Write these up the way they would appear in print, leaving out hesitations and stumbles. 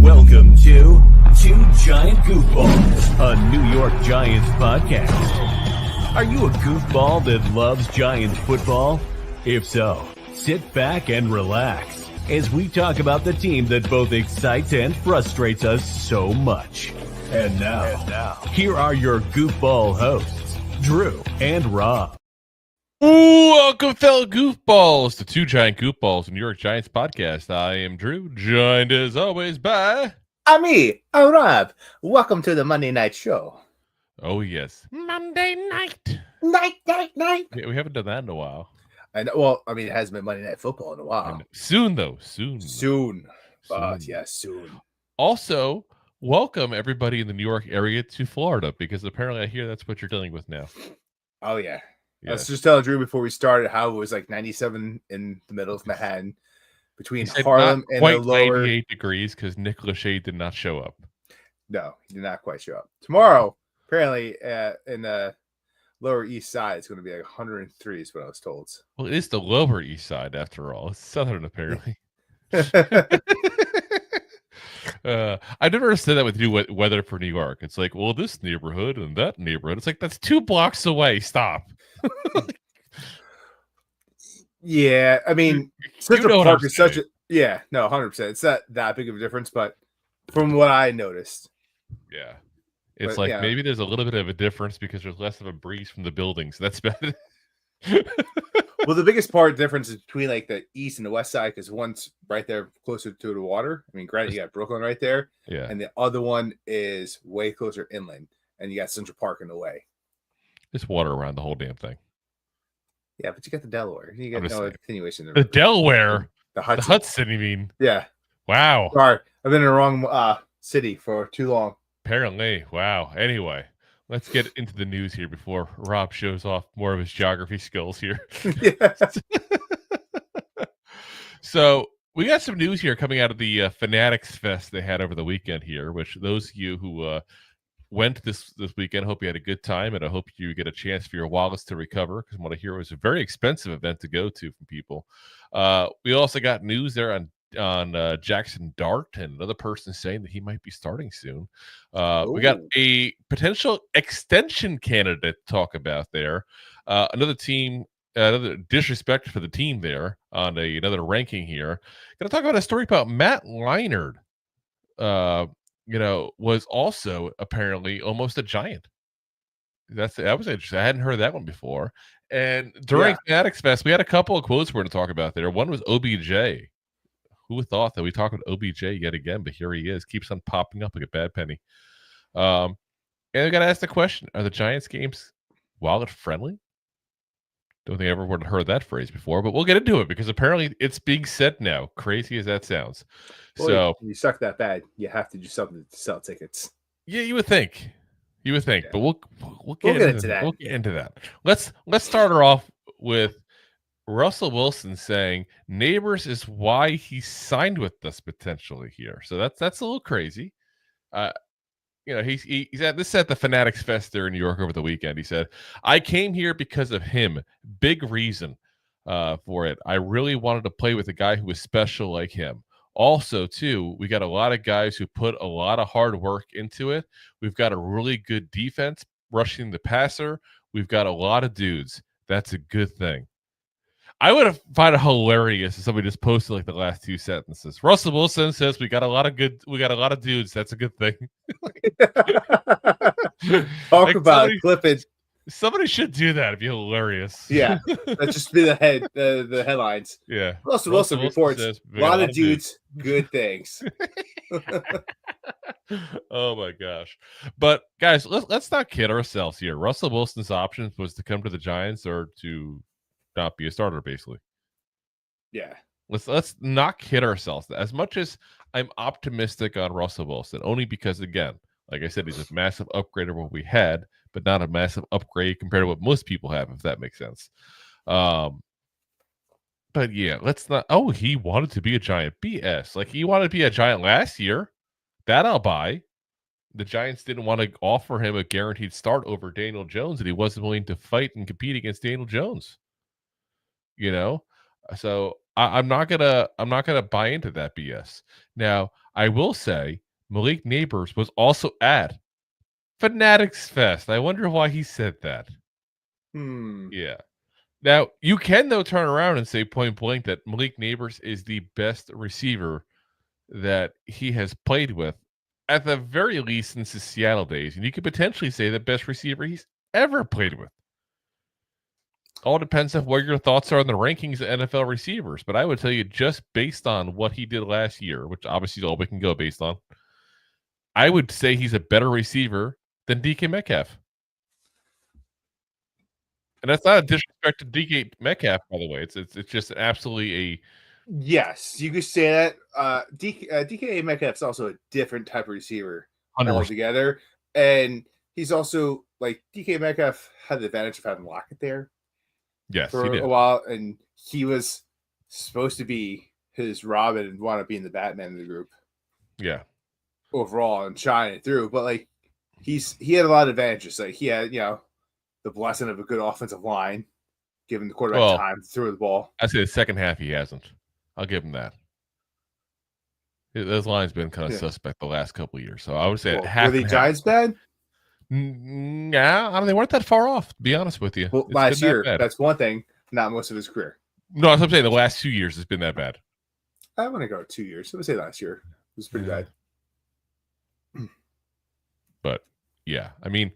Welcome to Two Giant Goofballs, a New York Giants podcast. Are you a goofball that loves Giants football? If so, sit back and relax as we talk about the team that both excites and frustrates us so much. And now, here are your goofball hosts, Drew and Rob. Welcome, fellow goofballs, to Two Giant Goofballs, a New York Giants podcast. I am Drew, joined as always by... I'm Rob. Welcome to the Monday Night Show. Oh, yes. Monday night. Night. Yeah, we haven't done that in a while. And well, I mean, it hasn't been Monday Night Football in a while. Soon, though. Soon. But yeah, soon. Also, welcome everybody in the New York area to Florida, because apparently I hear that's what you're dealing with now. Oh, yeah. I was just telling Drew before we started how it was like 97 in the middle of Manhattan between Harlem and the lower 98 degrees because Nick Lachey did not show up. No, he did not quite show up. Tomorrow, apparently, in the Lower East Side, it's going to be like 103 is what I was told. Well, it is the Lower East Side after all. It's Southern, apparently. I never understood that with new weather for New York. It's like, well, this neighborhood and that neighborhood. It's like, that's 2 blocks away. Stop. Yeah, I mean, Central Park is such a 100%. It's not that big of a difference, but from what I noticed, yeah, it's maybe there's a little bit of a difference because there's less of a breeze from the buildings. That's bad. Well, the biggest difference is between like the east and the west side, because one's right there closer to the water. I mean, granted, you got Brooklyn right there, yeah, and the other one is way closer inland, and you got Central Park in the way. There's water around the whole damn thing. Yeah, but you got the Delaware. You got no continuation. The Delaware? The Hudson. The Hudson, you mean? Yeah. Wow. Sorry. I've been in the wrong city for too long. Apparently. Wow. Anyway, let's get into the news here before Rob shows off more of his geography skills here. Yeah. So we got some news here coming out of the Fanatics Fest they had over the weekend here, which those of you who went this weekend, I hope you had a good time, and I hope you get a chance for your wallets to recover, because what I hear was a very expensive event to go to from people. We also got news there on Jaxson Dart, and another person saying that he might be starting soon. We got a potential extension candidate to talk about there. Another team, another disrespect for the team there on another ranking here. Going to talk about a story about Matt Leinart. Was also apparently almost a Giant. That was interesting. I hadn't heard that one before. And during Fanatics Fest, we had a couple of quotes we're going to talk about there. One was OBJ. Who would thought that we talked about OBJ yet again, but here he is. Keeps on popping up like a bad penny. And we got to ask the question, are the Giants games wallet friendly? Don't think I ever would have heard that phrase before, but we'll get into it because apparently it's being said now, crazy as that sounds. Boy, so you suck that bad, you have to do something to sell tickets. Yeah, you would think, yeah. But we'll get into that. We'll get into that. Let's start her off with Russell Wilson saying Nabers is why he signed with us potentially here. So that's a little crazy. He's at the Fanatics Fest there in New York over the weekend. He said, I came here because of him. Big reason for it. I really wanted to play with a guy who was special like him. Also, too, we got a lot of guys who put a lot of hard work into it. We've got a really good defense rushing the passer. We've got a lot of dudes. That's a good thing. I would have found it hilarious if somebody just posted like the last 2 sentences. Russell Wilson says we got a lot of dudes. That's a good thing. Talk about clippage. Somebody should do that. It'd be hilarious. Yeah, that's just be the headlines. Yeah, Russell Wilson reports a lot of dudes, good things. Oh my gosh! But guys, let's not kid ourselves here. Russell Wilson's options was to come to the Giants or to not be a starter, basically. Yeah. Let's not kid ourselves. As much as I'm optimistic on Russell Wilson, only because, again, like I said, he's a massive upgrade of what we had, but not a massive upgrade compared to what most people have, if that makes sense. But yeah, let's not. Oh, he wanted to be a Giant. BS. Like, he wanted to be a Giant last year. That I'll buy. The Giants didn't want to offer him a guaranteed start over Daniel Jones, and he wasn't willing to fight and compete against Daniel Jones. So I'm not gonna buy into that BS. Now, I will say Malik Nabers was also at Fanatics Fest. I wonder why he said that. Yeah. Now, you can, though, turn around and say point blank that Malik Nabers is the best receiver that he has played with, at the very least since his Seattle days. And you could potentially say the best receiver he's ever played with. All depends on what your thoughts are on the rankings of NFL receivers. But I would tell you, just based on what he did last year, which obviously is all we can go based on, I would say he's a better receiver than DK Metcalf. And that's not a disrespect to DK Metcalf, by the way. It's just absolutely a... Yes, you could say that. DK Metcalf's also a different type of receiver 100%. altogether. And he's also, like, DK Metcalf had the advantage of having Lockett there. Yes, for he did. a while, and he was supposed to be his Robin and want to be in the Batman of the group. Yeah. Overall and shine it through. But like he had a lot of advantages. Like he had, the blessing of a good offensive line, giving the quarterback time to throw the ball. I'd say the second half he hasn't. I'll give him that. Those lines been kind of suspect the last couple of years. So I would say half. Were the Giants bad? Yeah, I mean, they weren't that far off, to be honest with you. Well, last year, that's one thing, not most of his career. No, I'm saying the last 2 years has been that bad. I want to go 2 years. I would say last year it was pretty bad. But yeah, I mean,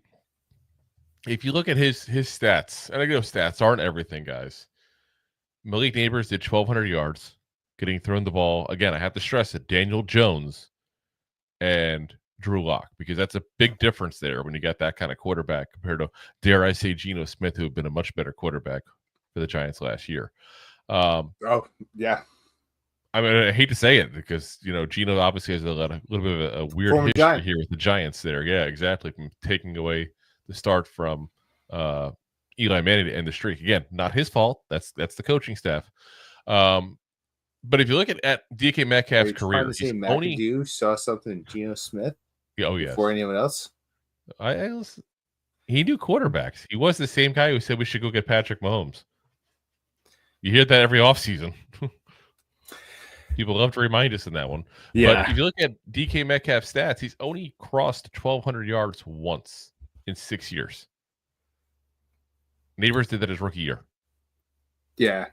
if you look at his stats, and I know stats aren't everything, guys. Malik Nabers did 1,200 yards, getting thrown the ball. Again, I have to stress it, Daniel Jones and Drew Lock, because that's a big difference there when you got that kind of quarterback compared to, dare I say, Geno Smith, who had been a much better quarterback for the Giants last year. Yeah. I mean, I hate to say it because, Geno obviously has a little bit of a weird Former history Giant. here with the Giants there. Yeah, exactly. From taking away the start from Eli Manning to end the streak. Again, not his fault. That's the coaching staff. But if you look at DK Metcalf's career, he's only saw something in Geno Smith. Oh, yes. Before anyone else. He knew quarterbacks. He was the same guy who said we should go get Patrick Mahomes. You hear that every offseason. People love to remind us in that one. Yeah. But if you look at DK Metcalf's stats, he's only crossed 1,200 yards once in 6 years. Nabers did that his rookie year. Yeah.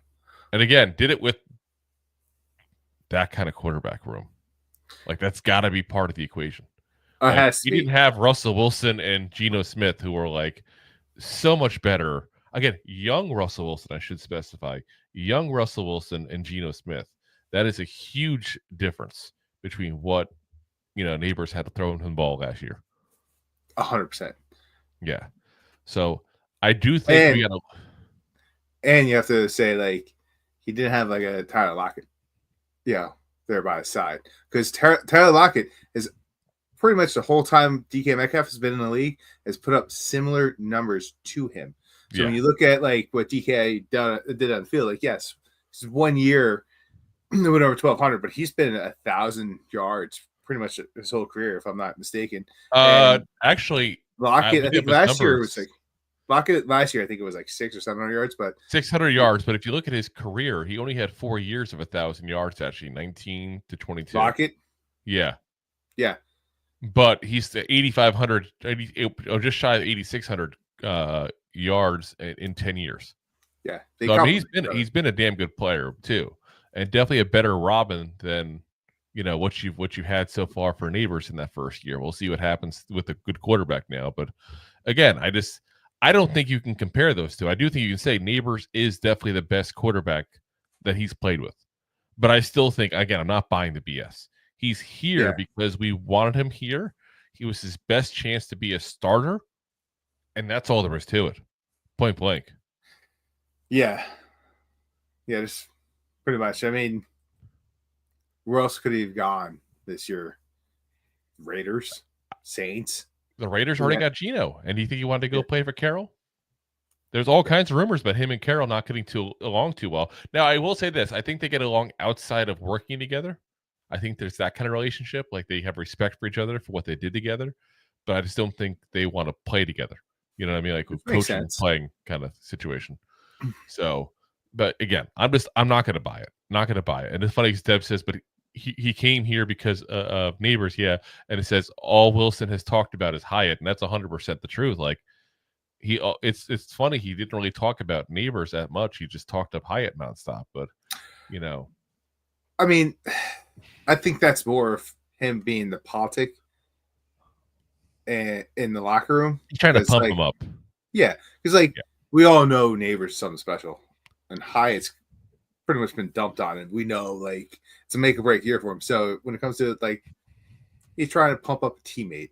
And again, did it with that kind of quarterback room. Like, that's got to be part of the equation. He didn't have Russell Wilson and Geno Smith, who were like so much better. Again, young Russell Wilson, I should specify. Young Russell Wilson and Geno Smith. That is a huge difference between what, Nabers had to throw him the ball last year. 100%. Yeah. So I do think we got to. And you have to say, like, he didn't have like a Tyler Lockett, there by his side. Because Tyler Lockett is pretty much the whole time DK Metcalf has been in the league has put up similar numbers to him. So when you look at like what DK did on the field, like, yes, this is 1 year. They went over 1,200, but he's been 1,000 yards pretty much his whole career, if I'm not mistaken. Actually, Lockett, I think last year was like Lockett. Last year, I think it was like 600 or 700 yards, but 600 yards. But if you look at his career, he only had 4 years of 1,000 yards. Actually, 19 to 22. Lockett, yeah. But he's 8,500, just shy of 8,600 yards in 10 years. Yeah, so, I mean, he's been a damn good player too. And definitely a better Robin than what you've had so far for Nabers in that first year. We'll see what happens with a good quarterback now. But again, I don't think you can compare those two. I do think you can say Nabers is definitely the best quarterback that he's played with. But I still think, again, I'm not buying the BS. He's here because we wanted him here. He was his best chance to be a starter, and that's all there is to it. Point blank. Yeah, just pretty much. I mean, where else could he have gone this year? Raiders, Saints. The Raiders already got Geno, and do you think he wanted to go play for Carroll? There's all kinds of rumors about him and Carroll not getting along too well. Now, I will say this. I think they get along outside of working together. I think there's that kind of relationship. Like, they have respect for each other for what they did together. But I just don't think they want to play together. You know what I mean? Like, coaching and playing kind of situation. So, but again, I'm not going to buy it. Not going to buy it. And it's funny because Deb says, but he came here because of Nabers, yeah, and it says all Wilson has talked about is Hyatt, and that's 100% the truth. Like it's funny he didn't really talk about Nabers that much. He just talked up Hyatt nonstop. But I mean, I think that's more of him being the politic and in the locker room. He's trying to pump him up. Yeah, because we all know Nabers is something special, and Hyatt's pretty much been dumped on, and we know it's a make or break year for him. So when it comes to he's trying to pump up a teammate.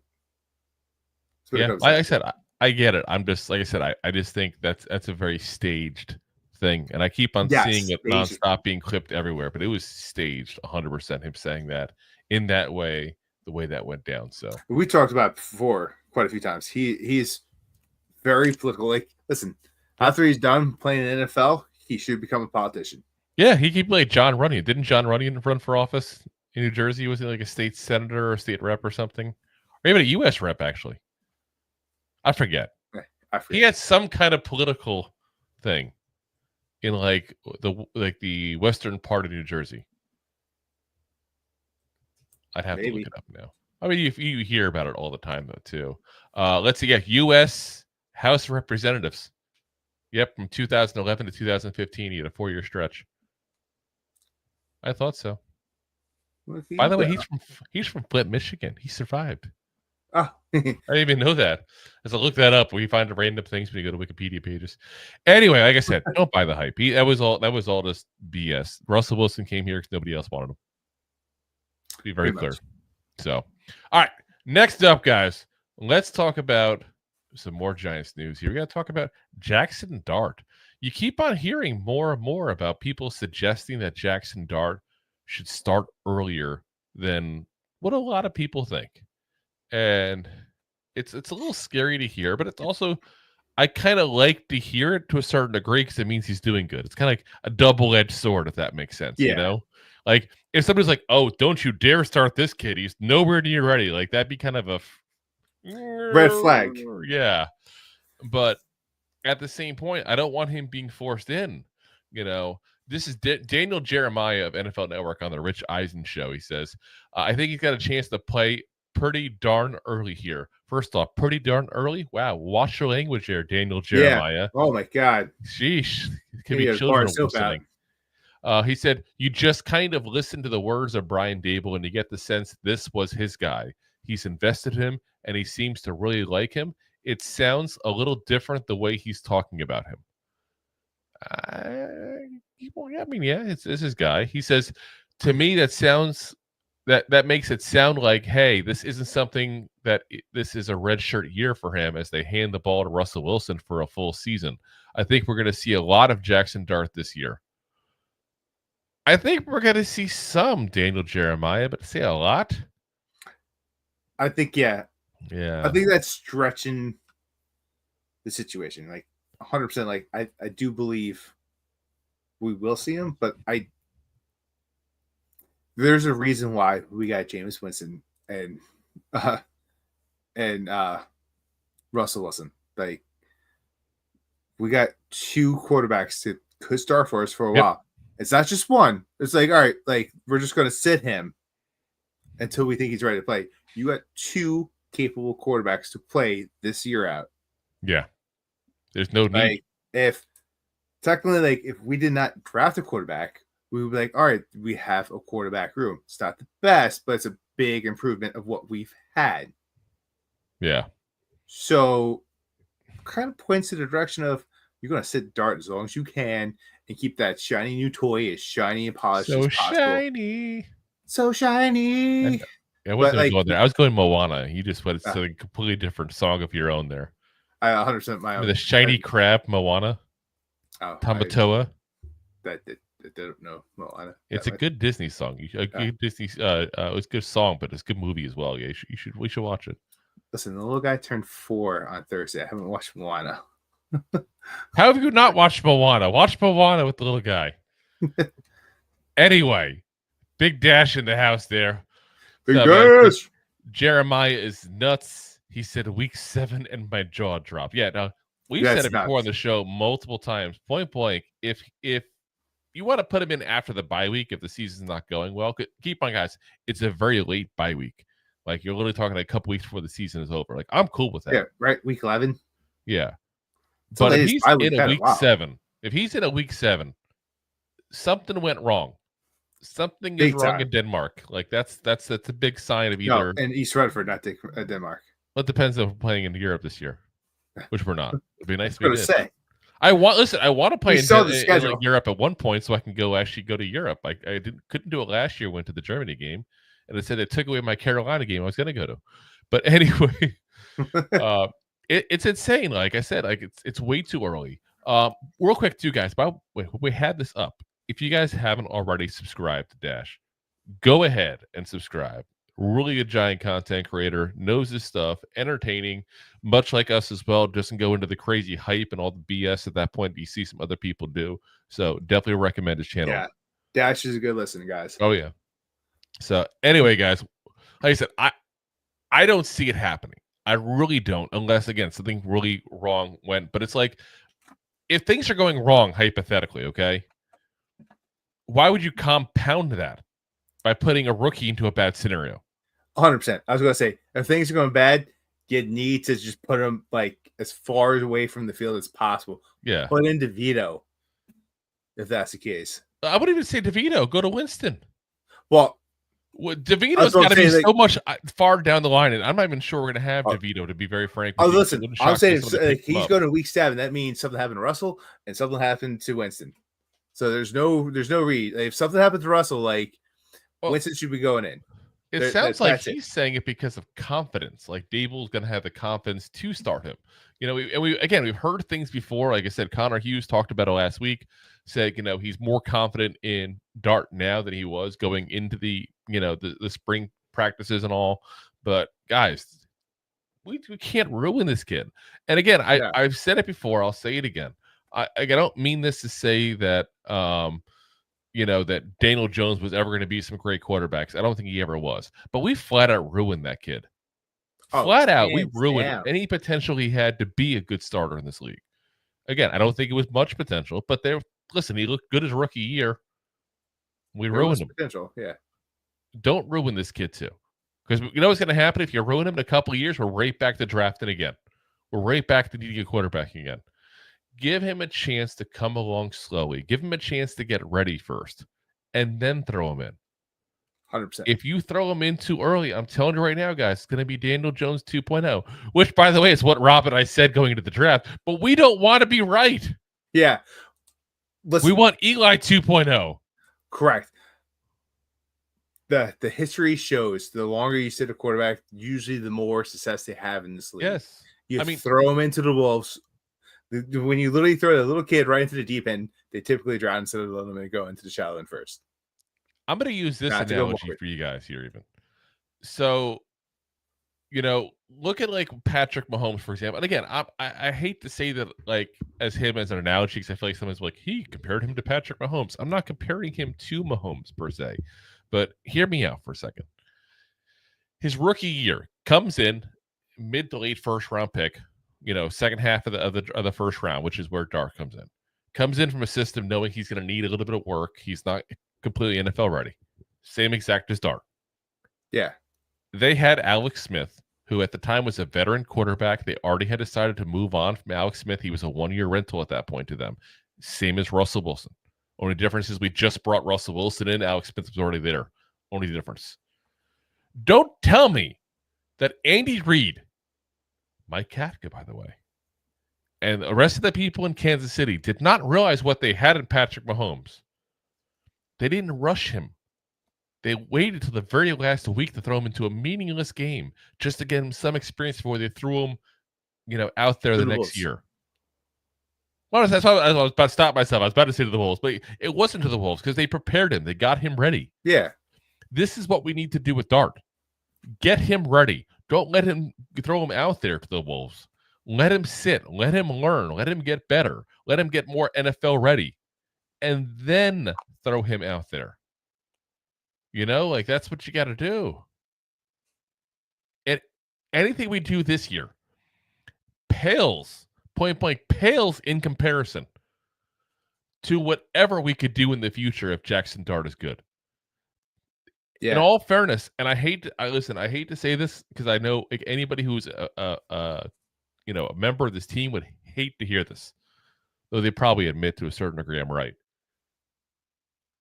Yeah, like I said, I get it. I'm just like I said, I just think that's a very staged thing, and I keep on seeing it nonstop being clipped everywhere. But it was staged, 100%. Him saying that in that way, the way that went down. So we talked about it before quite a few times. He's very political. Listen, after he's done playing in the NFL, he should become a politician. Yeah, he played John Runyon. Didn't John Runyon run for office in New Jersey? Was he like a state senator or a state rep or something? Or even a U.S. rep, actually. I forget. He had some kind of political thing in the western part of New Jersey. I'd have to look it up now. I mean, you hear about it all the time, though, too. Let's see. Yeah, U.S. House of Representatives. Yep, from 2011 to 2015, he had a 4-year stretch. I thought so. By the way, he's from Flint, Michigan. He survived. Oh. I didn't even know that. As I look that up, we find random things when you go to Wikipedia pages. Anyway, like I said, don't buy the hype. That was all just BS. Russell Wilson came here because nobody else wanted him. To be very clear. So, all right. Next up, guys, let's talk about some more Giants news here. We got to talk about Jaxson Dart. You keep on hearing more and more about people suggesting that Jaxson Dart should start earlier than what a lot of people think. And it's a little scary to hear, but it's also, I kind of like to hear it to a certain degree because it means he's doing good. It's kind of like a double-edged sword, if that makes sense. Yeah. Like if somebody's like, "Oh, don't you dare start this kid. He's nowhere near ready." Like that'd be kind of a red flag. Yeah. But at the same point, I don't want him being forced in. This is Daniel Jeremiah of NFL Network on the Rich Eisen Show. He says, I think he's got a chance to play pretty darn early here. First off, pretty darn early? Wow. Watch your language there, Daniel Jeremiah. Yeah. Oh, my God. Sheesh. It could be children listening. He said, you just kind of listen to the words of Brian Dable and you get the sense this was his guy. He's invested in him and he seems to really like him. It sounds a little different the way he's talking about him. It's his guy. He says, to me, that sounds that makes it sound like, hey, this isn't something this is a redshirt year for him as they hand the ball to Russell Wilson for a full season. I think we're going to see a lot of Jaxson Dart this year. I think we're going to see some Daniel Jeremiah, but to say a lot, I think, yeah. Yeah. I think that's stretching the situation. 100%. I do believe we will see him, but there's a reason why we got Jameis Winston and Russell Wilson. We got 2 quarterbacks that could start for us for a while. It's not just one. It's all right, we're just going to sit him until we think he's ready to play. You got 2 capable quarterbacks to play this year out. Yeah. There's no need. If we did not draft a quarterback, we would be like, all right, we have a quarterback room. It's not the best, but it's a big improvement of what we've had. Yeah. So kind of points to the direction of you're going to sit Dart as long as you can and keep that shiny new toy as shiny and polished as possible. So shiny. I wasn't going there. I was going Moana. You just went to a completely different song of your own there. I 100% my own. The shiny crab Moana. Tamatoa. I don't know Moana. It's a good Disney song. Good Disney. It was a good song, but it's a good movie as well. Yeah, we should watch it. Listen, the little guy turned 4 on Thursday. I haven't watched Moana. How have you not watched Moana? Watch Moana with the little guy. Anyway, big dash in the house there. Big dash. Jeremiah is nuts. He said week 7 and my jaw dropped. Yeah, now we've said it before on the show multiple times. Point blank, if you want to put him in after the bye week if the season's not going well. Keep on, guys. It's a very late bye week. Like, you're literally talking a couple weeks before the season is over. Like, I'm cool with that. Yeah, right. Week 11. Yeah. It's But the if latest he's bye week in a had in a week while. 7, if he's in a week 7, something went wrong. Something Big is wrong time. in Denmark. Like, that's a big sign of No, either. and East Rutherford, not Denmark. Well, it depends if we're playing in Europe this year, which we're not. It'd be nice I to was be going to good. say. I want to play You in, saw the in schedule. like Europe at one point, so I can actually go to Europe. I couldn't do it last year. Went to the Germany game, and it said it took away my Carolina game I was going to go to. But anyway, it's insane. Like I said, like it's way too early. Real quick, too, guys. By the way, we had this up. If you guys haven't already subscribed to Dash, go ahead and subscribe. Really a giant content creator, knows his stuff, entertaining, much like us as well. Doesn't go into the crazy hype and all the BS at that point you see some other people do. So definitely recommend his channel. Yeah, Dash is a good listen, guys. Oh yeah. So anyway, guys, like I said, I don't see it happening. I really don't, unless again something really wrong went. But it's like, if things are going wrong, hypothetically, okay, why would you compound that by putting a rookie into a bad scenario? 100%. I was going to say, if things are going bad, you need to just put them like as far away from the field as possible. Yeah. Put in DeVito, if that's the case. I wouldn't even say DeVito. Go to Winston. Well, DeVito's got to be so much far down the line, and I'm not even sure we're going to have DeVito, to be very frank. Oh, listen, I'm saying he's going to week 7. That means something happened to Russell and something happened to Winston. So there's no read. If something happened to Russell, like Winston should be going in. It sounds like he's saying it because of confidence. Like Dable's going to have the confidence to start him. You know, we've heard things before. Like I said, Connor Hughes talked about it last week. Said, you know, he's more confident in Dart now than he was going into the, you know, the spring practices and all. But guys, we can't ruin this kid. And again, I've said it before. I'll say it again. I don't mean this to say that you know, that Daniel Jones was ever going to be some great quarterbacks. I don't think he ever was. But we flat out ruined that kid. Flat out, we ruined any potential he had to be a good starter in this league. Again, I don't think it was much potential, but listen, he looked good his rookie year. We ruined him. Potential, yeah. Don't ruin this kid too. Because you know what's going to happen if you ruin him in a couple of years? We're right back to drafting again. We're right back to needing a quarterback again. Give him a chance to come along slowly. Give him a chance to get ready first, and then throw him in. 100%. If you throw him in too early, I'm telling you right now, guys, it's going to be Daniel Jones 2.0, which, by the way, is what Rob and I said going into the draft. But we don't want to be right. Yeah. Listen, we want Eli 2.0. Correct. The history shows the longer you sit a quarterback, usually the more success they have in this league. Yes. You throw them into the wolves. When you literally throw the little kid right into the deep end, they typically drown instead of letting them go into the shallow end first. I'm going to use this analogy for you guys here even. So, you know, look at like Patrick Mahomes, for example. And again, I hate to say that like as him as an analogy because I feel like someone's like, he compared him to Patrick Mahomes. I'm not comparing him to Mahomes per se, but hear me out for a second. His rookie year comes in mid to late first round pick. You know, second half of the first round, which is where Dart comes in. Comes in from a system knowing he's going to need a little bit of work. He's not completely NFL ready. Same exact as Dart. Yeah. They had Alex Smith, who at the time was a veteran quarterback. They already had decided to move on from Alex Smith. He was a one-year rental at that point to them. Same as Russell Wilson. Only difference is we just brought Russell Wilson in. Alex Smith was already there. Only difference. Don't tell me that Andy Reid, Mike Katka, by the way, and the rest of the people in Kansas City did not realize what they had in Patrick Mahomes. They didn't rush him. They waited till the very last week to throw him into a meaningless game just to get him some experience before they threw him, you know, out there the next year. Well, that's why I was about to stop myself. I was about to say to the Wolves, but it wasn't to the Wolves because they prepared him. They got him ready. Yeah. This is what we need to do with Dart. Get him ready. Don't let him throw him out there to the Wolves. Let him sit. Let him learn. Let him get better. Let him get more NFL ready. And then throw him out there. You know, like that's what you got to do. And anything we do this year pales, point blank, pales in comparison to whatever we could do in the future if Jaxson Dart is good. Yeah. In all fairness, and I hate to say this because I know like, anybody who's a member of this team would hate to hear this, though they probably admit to a certain degree I'm right.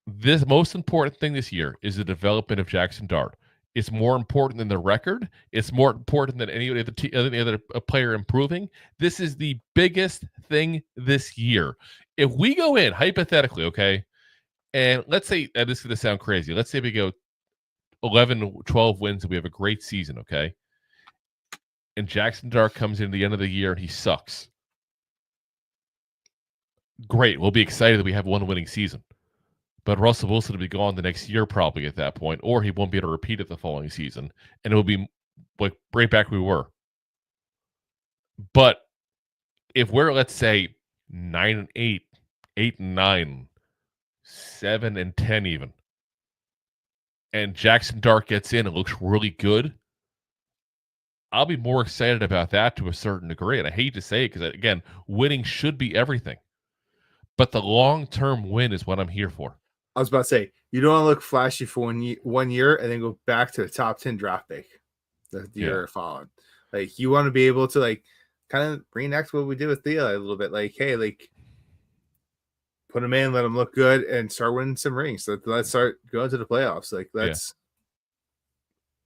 This most important thing this year is the development of Jaxson Dart. It's more important than the record. It's more important than any other player improving. This is the biggest thing this year. If we go in hypothetically, okay, and let's say this is going to sound crazy. Let's say we go 11, 12 wins and we have a great season, okay? And Jaxson Dart comes in the end of the year and he sucks. Great. We'll be excited that we have one winning season. But Russell Wilson will be gone the next year probably at that point, or he won't be able to repeat it the following season. And it will be like right back where we were. But if we're, let's say, 9-8, 8-9, 7-10 even, and Jaxson Dart gets in and looks really good, I'll be more excited about that to a certain degree. And I hate to say it because, again, winning should be everything. But the long-term win is what I'm here for. I was about to say, you don't want to look flashy for 1 year and then go back to a top 10 draft pick the year following. Like, you want to be able to, like, kind of reenact what we did with Theo a little bit. Like, hey, like, put him in, let him look good, and start winning some rings. Let's start going to the playoffs. Like, let's.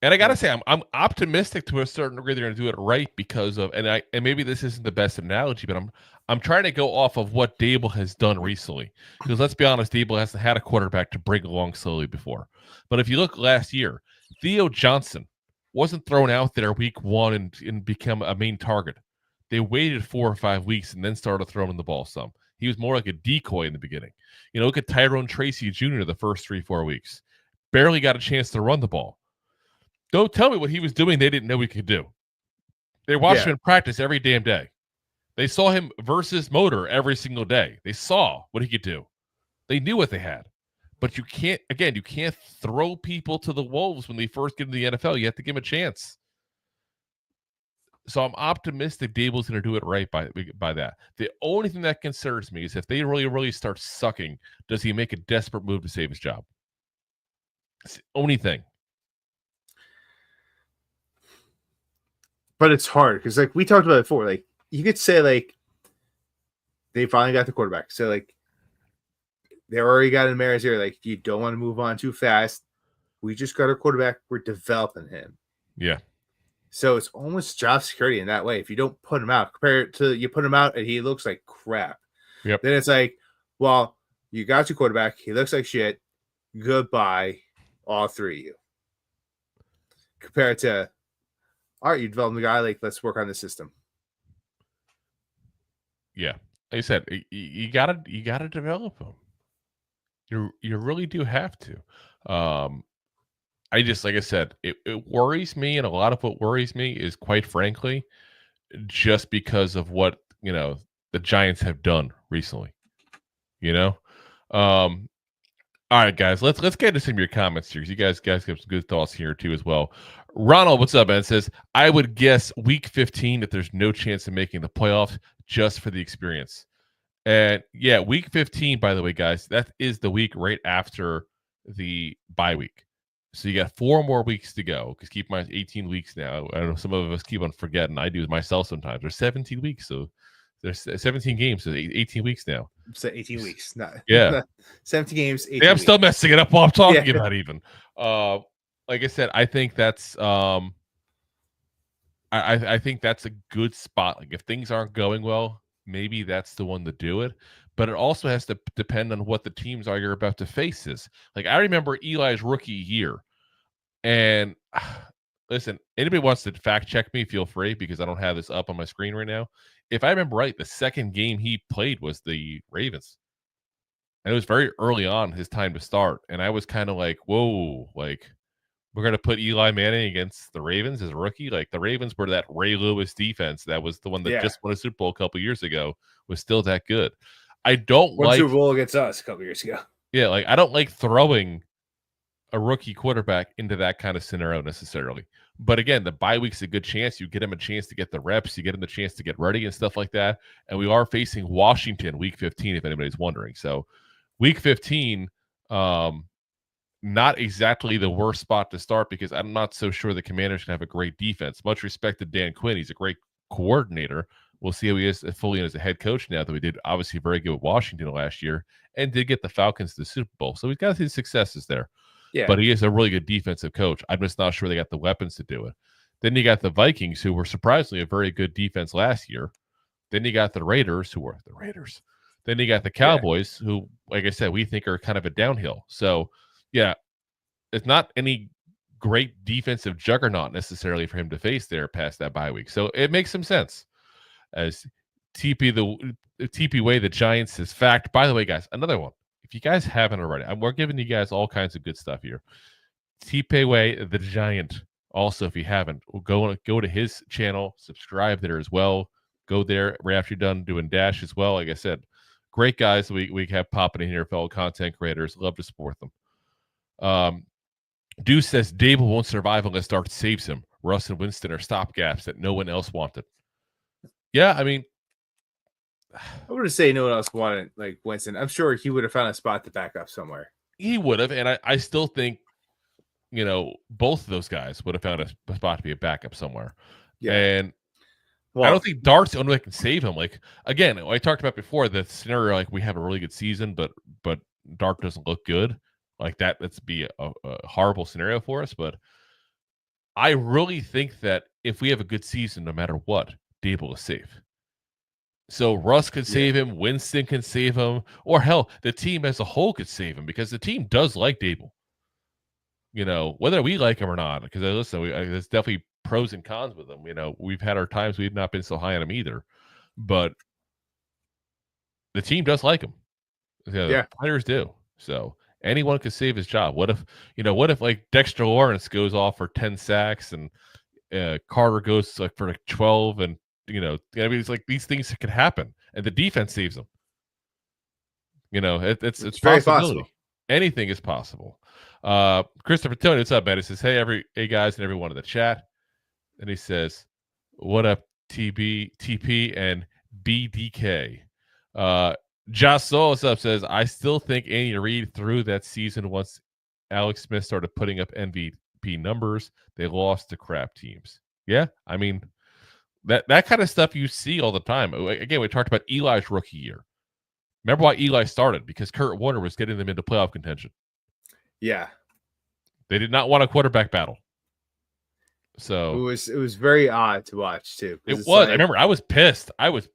And I gotta say, I'm optimistic to a certain degree they're going to do it right because of, and maybe this isn't the best analogy, but I'm trying to go off of what Dable has done recently. Because let's be honest, Dable hasn't had a quarterback to bring along slowly before. But if you look last year, Theo Johnson wasn't thrown out there week one and become a main target. They waited 4 or 5 weeks and then started throwing the ball some. He was more like a decoy in the beginning. Look at Tyrone Tracy Jr. the first 3-4 weeks. Barely got a chance to run the ball. Don't tell me what he was doing they didn't know he could do. They watched him in practice every damn day. They saw him versus Motor every single day. They saw what he could do. They knew what they had. But you can't throw people to the wolves when they first get into the NFL. You have to give them a chance. So I'm optimistic Dable's going to do it right by that. The only thing that concerns me is if they really, really start sucking, does he make a desperate move to save his job? It's the only thing. But it's hard because, like we talked about before, like you could say, like they finally got the quarterback, so like they already got in Mary's ear. Like you don't want to move on too fast. We just got our quarterback. We're developing him. Yeah. So it's almost job security in that way. If you don't put him out, compared to you put him out and he looks like crap. Yep. Then it's like, well, you got your quarterback. He looks like shit. Goodbye, all three of you. Compared to, all right, you developed the guy. Like, let's work on the system. Yeah, like I said, you gotta develop him. You really do have to. I just, like I said, it worries me, and a lot of what worries me is, quite frankly, just because of what the Giants have done recently. All right, guys, let's get into some of your comments here. You guys have some good thoughts here too as well. Ronald, what's up, man? Says, I would guess week 15 that there's no chance of making the playoffs just for the experience. And yeah, week 15, by the way, guys, that is the week right after the bye week. So you got 4 more weeks to go. Because keep in mind, 18 weeks now. I don't know, some of us keep on forgetting. I do myself sometimes. There's 17 weeks, so there's 17 games, so 18 weeks now. So 18 weeks, not 17 games. 18 I'm still messing it up while I'm talking Yeah. about even. Like I said, I think that's I think that's a good spot. Like if things aren't going well, maybe that's the one to do it. But it also has to depend on what the teams are you're about to face is. Like I remember Eli's rookie year, and listen, anybody wants to fact check me, feel free, because I don't have this up on my screen right now. If I remember right, the second game he played was the Ravens. And it was very early on his time to start. And I was kind of like, whoa, like we're going to put Eli Manning against the Ravens as a rookie. Like the Ravens were that Ray Lewis defense. That was the one that just won a Super Bowl a couple years ago, was still that good. I don't Super Bowl against us a couple years ago. Yeah, like I don't like throwing a rookie quarterback into that kind of scenario necessarily. But again, the bye week's a good chance. You get him a chance to get the reps. You get him the chance to get ready and stuff like that. And we are facing Washington week 15, if anybody's wondering. So week 15, not exactly the worst spot to start because I'm not so sure the Commanders can have a great defense. Much respect to Dan Quinn. He's a great coordinator. We'll see how he is fully as a head coach now that we did obviously very good with Washington last year and did get the Falcons to the Super Bowl. So he's got his successes there. Yeah. But he is a really good defensive coach. I'm just not sure they got the weapons to do it. Then you got the Vikings, who were surprisingly a very good defense last year. Then you got the Raiders, who were the Raiders. Then you got the Cowboys, who, like I said, we think are kind of a downhill. So, yeah, it's not any great defensive juggernaut necessarily for him to face there past that bye week. So it makes some sense. As TP Way, the Giants is fact. By the way, guys, another one. If you guys haven't already, we're giving you guys all kinds of good stuff here. TP Way, the Giant. Also, if you haven't, go to his channel, subscribe there as well. Go there right after you're done doing Dash as well. Like I said, great guys we have popping in here, fellow content creators. Love to support them. Deuce says Dable won't survive unless Dart saves him. Russ and Winston are stopgaps that no one else wanted. Yeah, I mean, I wouldn't say no one else wanted like Winston. I'm sure he would have found a spot to back up somewhere. He would have, and I still think, both of those guys would have found a spot to be a backup somewhere. Yeah. And I don't think Dart's the only one that can save him. Like, again, I talked about before, the scenario, like we have a really good season, but Dart doesn't look good. Like that's be a horrible scenario for us. But I really think that if we have a good season, no matter what, Dable is safe. So Russ could save him, Winston can save him, or hell, the team as a whole could save him because the team does like Dable. Whether we like him or not, because there's definitely pros and cons with him. We've had our times we've not been so high on him either, but the team does like him. The players do. So anyone could save his job. What if like Dexter Lawrence goes off for 10 sacks and Carter goes like for 12 and it's like these things could happen, and the defense saves them. It's very possible. Anything is possible. Christopher Tony, what's up, man? He says, hey guys and everyone in the chat. And he says, what up, TP and BDK. Jaxson, what's up, says, I still think Andy Reid threw that season once Alex Smith started putting up MVP numbers. They lost to crap teams. Yeah, I mean, that kind of stuff you see all the time. Again, we talked about Eli's rookie year. Remember why Eli started? Because Kurt Warner was getting them into playoff contention. Yeah. They did not want a quarterback battle. So it was very odd to watch too. It was. Like, I remember I was pissed. I was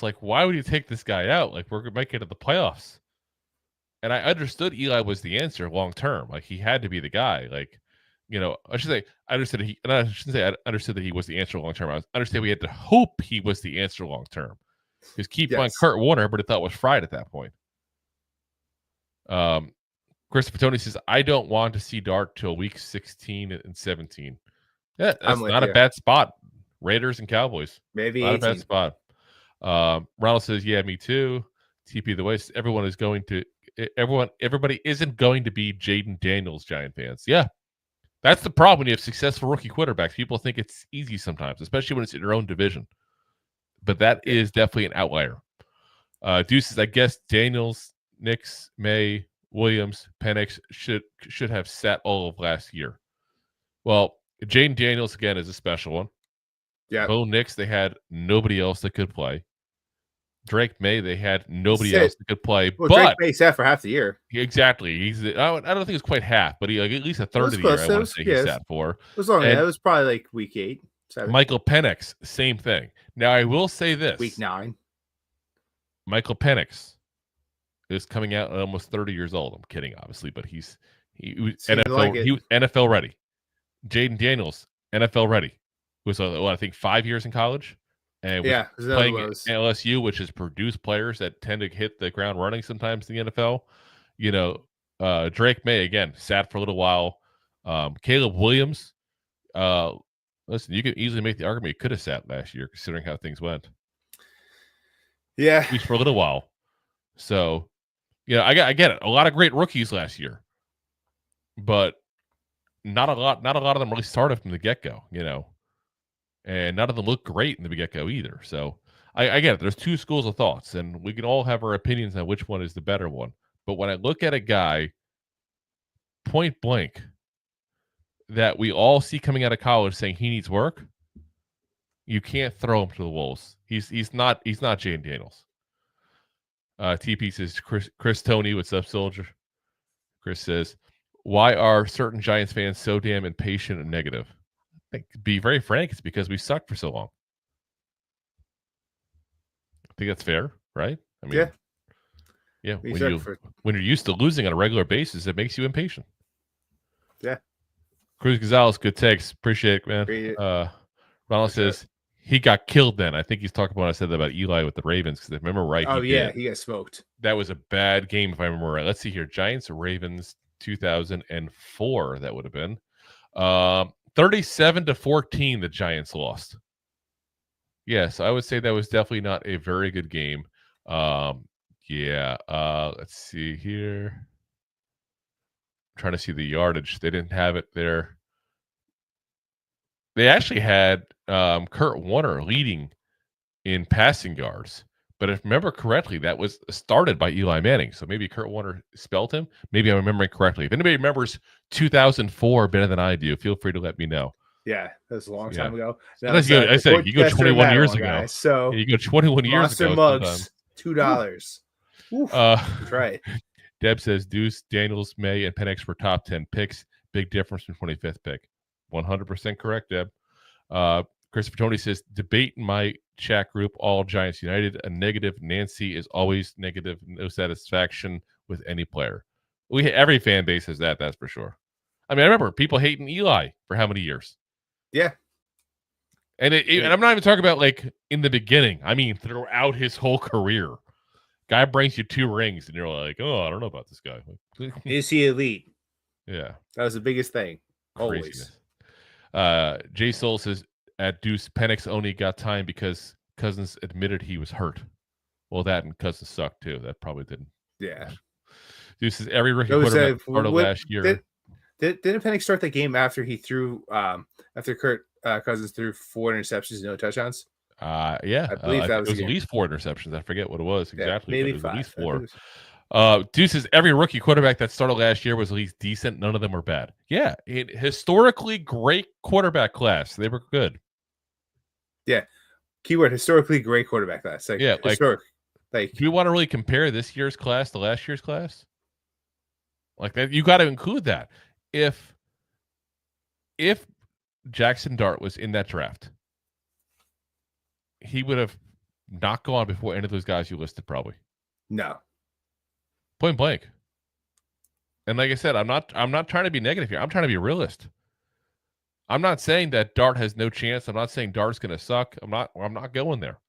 like, why would you take this guy out? Like, we're might get to the playoffs. And I understood Eli was the answer long term. Like, he had to be the guy. Like, I should say I understood I shouldn't say I understood that he was the answer long term. I understand we had to hope he was the answer long term. Because keep on Kurt Warner, but I thought was fried at that point. Christopher Tony says, I don't want to see Dart till week 16 and 17. Yeah, that's not a bad spot. Raiders and Cowboys. Maybe not 18. A bad spot. Ronald says, yeah, me too. TP the West. Everybody isn't going to be Jaden Daniels Giant fans. Yeah. That's the problem when you have successful rookie quarterbacks. People think it's easy sometimes, especially when it's in your own division. But that is definitely an outlier. Deuces, I guess Daniels, Nix, May, Williams, Penix should have sat all of last year. Well, Jaden Daniels, again, is a special one. Yeah. Bo Nix, they had nobody else that could play. Drake May, they had nobody else that could play. Well, but Drake May sat for half the year. Exactly. I don't think it's quite half, but he at least a third of the year, I want to say he sat for. It was long. That was probably like week 8. 7. Michael Penix, same thing. Now, I will say this. Week 9. Michael Penix is coming out at almost 30 years old. I'm kidding, obviously, but he was NFL ready. Jaden Daniels, NFL ready. Was I think 5 years in college, and was playing at LSU, which has produced players that tend to hit the ground running sometimes in the NFL. Drake May again sat for a little while. Caleb Williams, listen, you could easily make the argument he could have sat last year, considering how things went. Yeah, at least for a little while. So, I get it. A lot of great rookies last year, but not a lot of them really started from the get-go, and none of them look great in the get-go either. So I get it. There's two schools of thoughts, and we can all have our opinions on which one is the better one. But when I look at a guy point blank that we all see coming out of college saying he needs work, you can't throw him to the wolves. He's not Jane Daniels. TP says Chris Tony, what's up, soldier? Chris says, why are certain Giants fans so damn impatient and negative? I think, to be very frank, it's because we sucked for so long. I think that's fair, right? I mean, yeah. When you're used to losing on a regular basis, it makes you impatient. Yeah. Cruz Gonzalez, good takes. Appreciate it, man. Ronald says he got killed then. I think he's talking about when I said that about Eli with the Ravens, because if I remember right. Oh, yeah, he got smoked. That was a bad game, if I remember right. Let's see here. Giants, Ravens, 2004, that would have been. 37-14, the Giants lost. Yes, I would say that was definitely not a very good game. Let's see here. I'm trying to see the yardage. They didn't have it there. They actually had Kurt Warner leading in passing yards. But if I remember correctly, that was started by Eli Manning. So maybe Kurt Warner spelled him. Maybe I'm remembering correctly. If anybody remembers 2004 better than I do, feel free to let me know. Yeah, that was a long time ago. I said you go 21 years ago. Guys, so you go 21 years ago. Mugs, $2. That's right. Deb says Deuce, Daniels, May, and Penix were top 10 picks. Big difference from 25th pick. 100% correct, Deb. Christopher Tony says, debate in my chat group, all Giants United, a negative. Nancy is always negative, no satisfaction with any player. Every fan base has that's for sure. I mean, I remember people hating Eli for how many years? Yeah. And I'm not even talking about like in the beginning. I mean, throughout his whole career. Guy brings you 2 rings, and you're like, oh, I don't know about this guy. Is he elite? Yeah. That was the biggest thing. Craziness. Jay Soul says, at Deuce, Penix only got time because Cousins admitted he was hurt. Well, that and Cousins sucked, too. That probably didn't. Yeah. Deuce says, every rookie quarterback started last year. Didn't Penix start the game after he threw, after Kurt Cousins threw 4 interceptions and no touchdowns? Yeah. I believe that was at least 4 interceptions. I forget what it was exactly. Yeah, maybe 5. At least 4. Deuce says, every rookie quarterback that started last year was at least decent. None of them were bad. Yeah. Historically great quarterback class. They were good. Yeah. Keyword, historically great quarterback class. Like, yeah. Historic. Do you want to really compare this year's class to last year's class? Like that, you got to include that. If Jaxson Dart was in that draft, he would have not gone before any of those guys you listed, probably. No. Point blank. And like I said, I'm not trying to be negative here. I'm trying to be a realist. I'm not saying that Dart has no chance. I'm not saying Dart's going to suck. I'm not going there.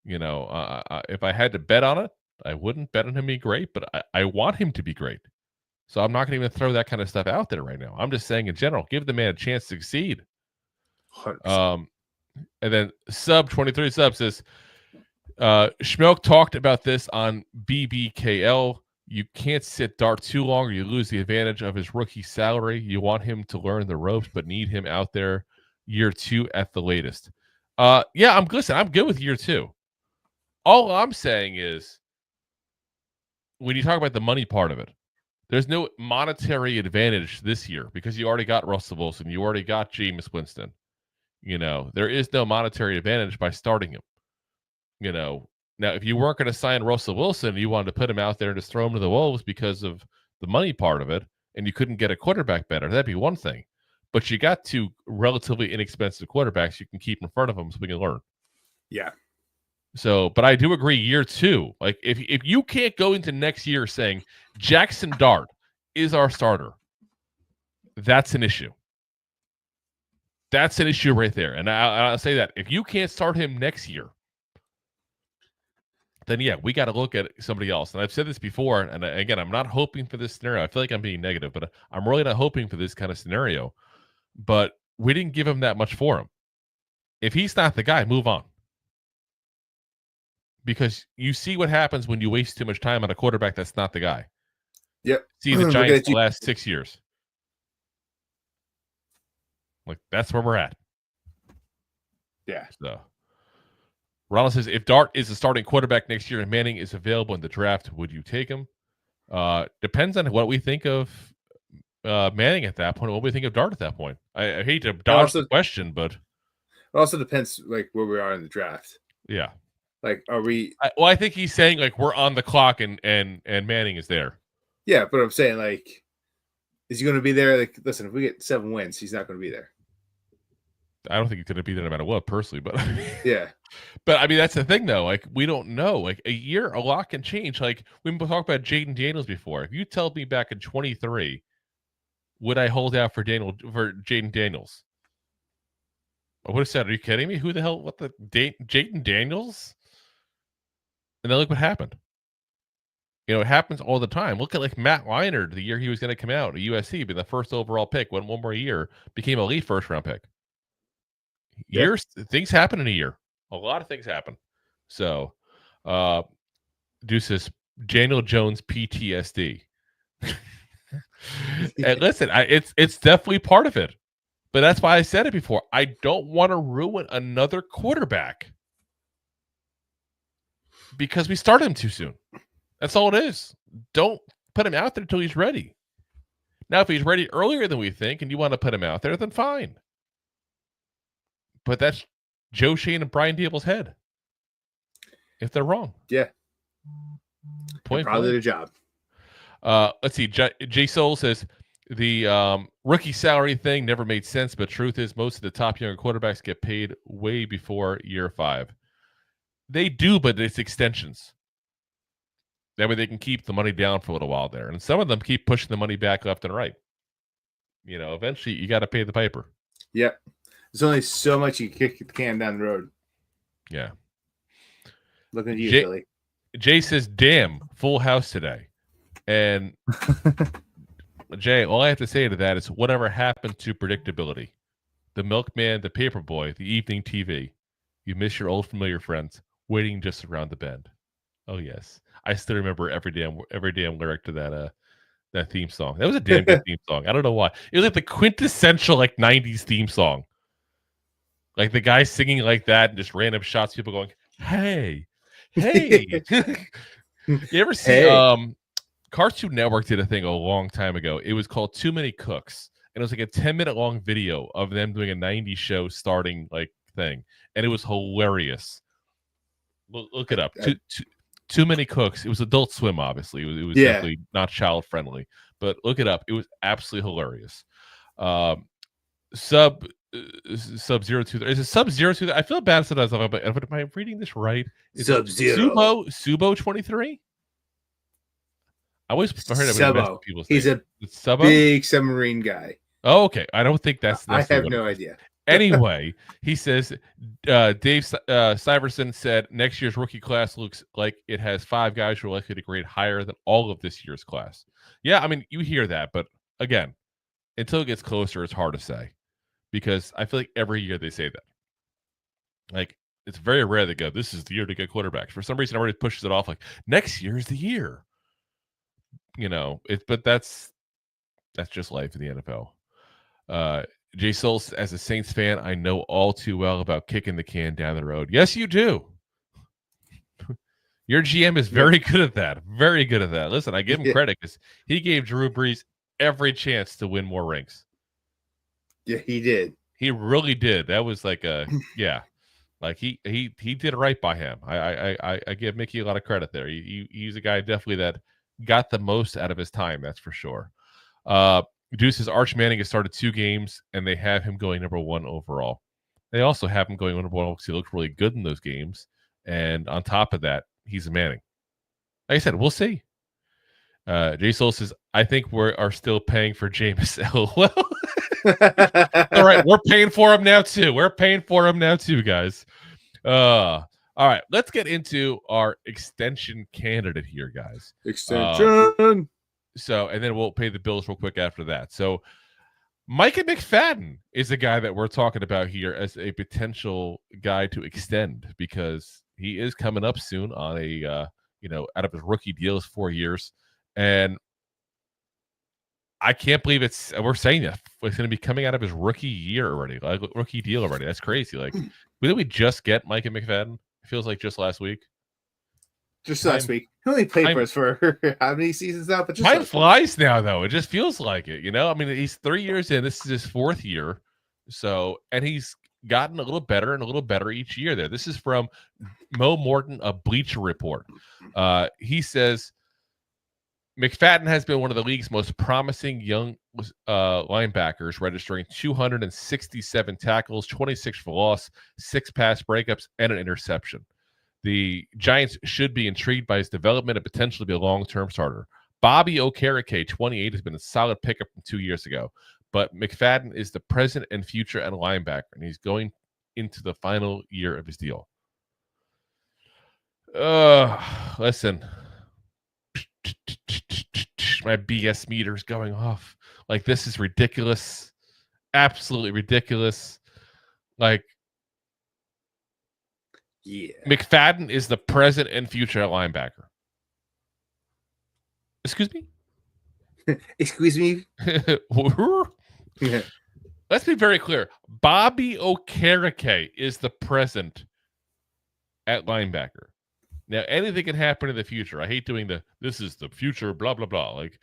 If I had to bet on it, I wouldn't bet on him being great, but I want him to be great. So I'm not going to even throw that kind of stuff out there right now. I'm just saying in general, give the man a chance to succeed. 100%. And then sub 23 sub says, Schmelk talked about this on BBKL. You can't sit Dart too long or you lose the advantage of his rookie salary. You want him to learn the ropes, but need him out there year 2 at the latest. I'm good with year 2. All I'm saying is when you talk about the money part of it, there's no monetary advantage this year because you already got Russell Wilson. You already got Jameis Winston. There is no monetary advantage by starting him. Now, if you weren't going to sign Russell Wilson, you wanted to put him out there and just throw him to the wolves because of the money part of it, and you couldn't get a quarterback better, that'd be one thing. But you got 2 relatively inexpensive quarterbacks you can keep in front of them so we can learn. Yeah. So, but I do agree, year 2, like if you can't go into next year saying Jaxson Dart is our starter, that's an issue. That's an issue right there. And I'll say that if you can't start him next year, then yeah, we got to look at somebody else. And I've said this before, and again, I'm not hoping for this scenario. I feel like I'm being negative, but I'm really not hoping for this kind of scenario. But we didn't give him that much for him. If he's not the guy, move on. Because you see what happens when you waste too much time on a quarterback that's not the guy. Yep. See the Giants the last 6 years. Like, that's where we're at. Yeah. So, Ronald says, if Dart is the starting quarterback next year and Manning is available in the draft, would you take him? Depends on what we think of Manning at that point, what we think of Dart at that point. I hate to dodge the question, but it also depends like where we are in the draft. Yeah. Like, are we? I think he's saying like we're on the clock and Manning is there. Yeah, but I'm saying like, is he going to be there? Like, listen, if we get 7 wins, he's not going to be there. I don't think he's going to be there no matter what, personally. But yeah, but I mean that's the thing though. Like we don't know. Like a year, a lot can change. Like we talked about Jaden Daniels before. If you told me back in 23, would I hold out for Jaden Daniels? I would have said, "Are you kidding me? Who the hell? What the Jaden Daniels?" And then look what happened. You know, it happens all the time. Look at like Matt Leinart, the year he was going to come out at USC, be the first overall pick, went one more year, became a elite first round pick. Things happen in a year. A lot of things happen. So, Deuces, Daniel Jones PTSD. And listen, it's definitely part of it. But that's why I said it before. I don't want to ruin another quarterback because we started him too soon. That's all it is. Don't put him out there until he's ready. Now, if he's ready earlier than we think and you want to put him out there, then fine. But that's Joe Shane and Brian Daboll's head. If they're wrong. Yeah. Probably their job. Let's see. Jay Soul says the rookie salary thing never made sense, but truth is most of the top younger quarterbacks get paid way before year 5. They do, but it's extensions. That way they can keep the money down for a little while there. And some of them keep pushing the money back left and right. You know, eventually you got to pay the piper. Yep. There's only so much you kick the can down the road. Yeah. Look at you, Billy. Jay says, damn, full house today. And Jay, all I have to say to that is whatever happened to predictability? The milkman, the paper boy, the evening TV. You miss your old familiar friends waiting just around the bend. Oh, yes. I still remember every damn lyric to that theme song. That was a damn good theme song. I don't know why. It was like the quintessential like 90s theme song. Like the guy singing like that and just random shots, people going, hey. You ever see Cartoon Network did a thing a long time ago. It was called Too Many Cooks. And it was like a 10-minute long video of them doing a 90s show starting like thing. And it was hilarious. Look it up. Too Many Cooks. It was Adult Swim, obviously. It was definitely not child friendly, but look it up. It was absolutely hilarious. Sub 023. Is it Sub 023? I feel bad sometimes, but am I reading this right? Is Sub Zero. Subo 23. I always heard of Subo. People say. He's a big submarine guy. Oh, okay. I don't think that's. I have no idea. Anyway, he says Dave Syverson said next year's rookie class looks like it has 5 guys who are likely to grade higher than all of this year's class. Yeah, I mean, you hear that, but again, until it gets closer, it's hard to say because I feel like every year they say that. Like, it's very rare they go, this is the year to get quarterbacks. For some reason, everybody pushes it off like, next year is the year. You know, but that's just life in the NFL. Jay Souls, as a Saints fan, I know all too well about kicking the can down the road. Yes, you do. Your GM is very good at that. Very good at that. Listen, I give him credit because he gave Drew Brees every chance to win more rings. Yeah, he did. He really did. That was like like he did right by him. I give Mickey a lot of credit there. He's a guy definitely that got the most out of his time. That's for sure. Deuce's Arch Manning has started 2 games, and they have him going number 1 overall. They also have him going number 1 because he looked really good in those games. And on top of that, he's a Manning. Like I said, we'll see. Jay Soul says, I think we are still paying for Jameis. LOL. All right, we're paying for him now, too. We're paying for him now, too, guys. All right, let's get into our extension candidate here, guys. Extension. So, and then we'll pay the bills real quick after that. So, Micah McFadden is a guy that we're talking about here as a potential guy to extend because he is coming up soon on a, out of his rookie deal is 4 years. And I can't believe we're saying that it's going to be coming out of his rookie year already, like rookie deal already. That's crazy. Like, didn't we just get Micah McFadden? It feels like just last week. Just last week. He only played for us for how many seasons now? But just time flies now, though. It just feels like it. I mean, he's 3 years in. This is his 4th year. So, and he's gotten a little better and a little better each year there. This is from Mo Morton, a Bleacher Report. He says, McFadden has been one of the league's most promising young linebackers, registering 267 tackles, 26 for loss, 6 pass breakups, and an interception. The Giants should be intrigued by his development and potentially be a long-term starter. Bobby Okereke, 28, has been a solid pickup from 2 years ago, but McFadden is the present and future and linebacker, and he's going into the final year of his deal. Listen. My BS meter's going off. Like, this is ridiculous. Absolutely ridiculous. Like, yeah. McFadden is the present and future linebacker. Excuse me? Excuse me? Yeah. Let's be very clear. Bobby Okereke is the present at linebacker. Now, anything can happen in the future. I hate doing this is the future, blah, blah, blah. Like,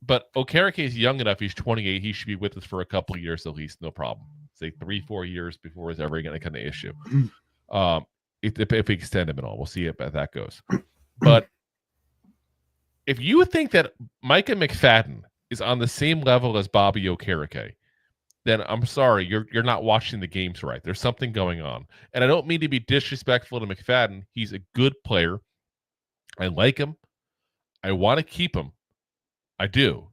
but Okereke is young enough. He's 28. He should be with us for a couple of years at least. No problem. Say 3-4 years before it's ever going to kind of issue. If we extend him at all, we'll see how that goes. But if you think that Micah McFadden is on the same level as Bobby Okereke, then I'm sorry, you're not watching the games right. There's something going on. And I don't mean to be disrespectful to McFadden. He's a good player. I like him. I want to keep him. I do.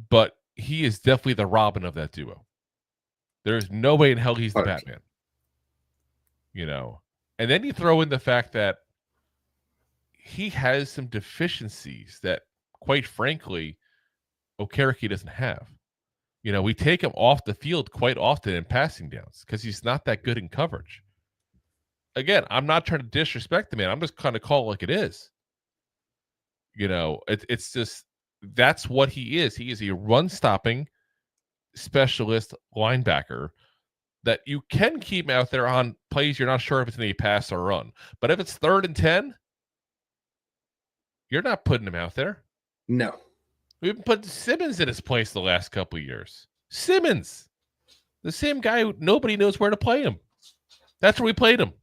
But he is definitely the Robin of that duo. There's no way in hell he's the Batman. And then you throw in the fact that he has some deficiencies that, quite frankly, Okereke doesn't have. We take him off the field quite often in passing downs because he's not that good in coverage. Again, I'm not trying to disrespect the man. I'm just kind of call it like it is. It's just that's what he is. He is a run-stopping specialist linebacker that you can keep out there on plays you're not sure if it's going to be pass or run. But if it's 3rd and 10, you're not putting him out there. No. We've been putting Simmons in his place the last couple of years. Simmons, the same guy who nobody knows where to play him. That's where we played him.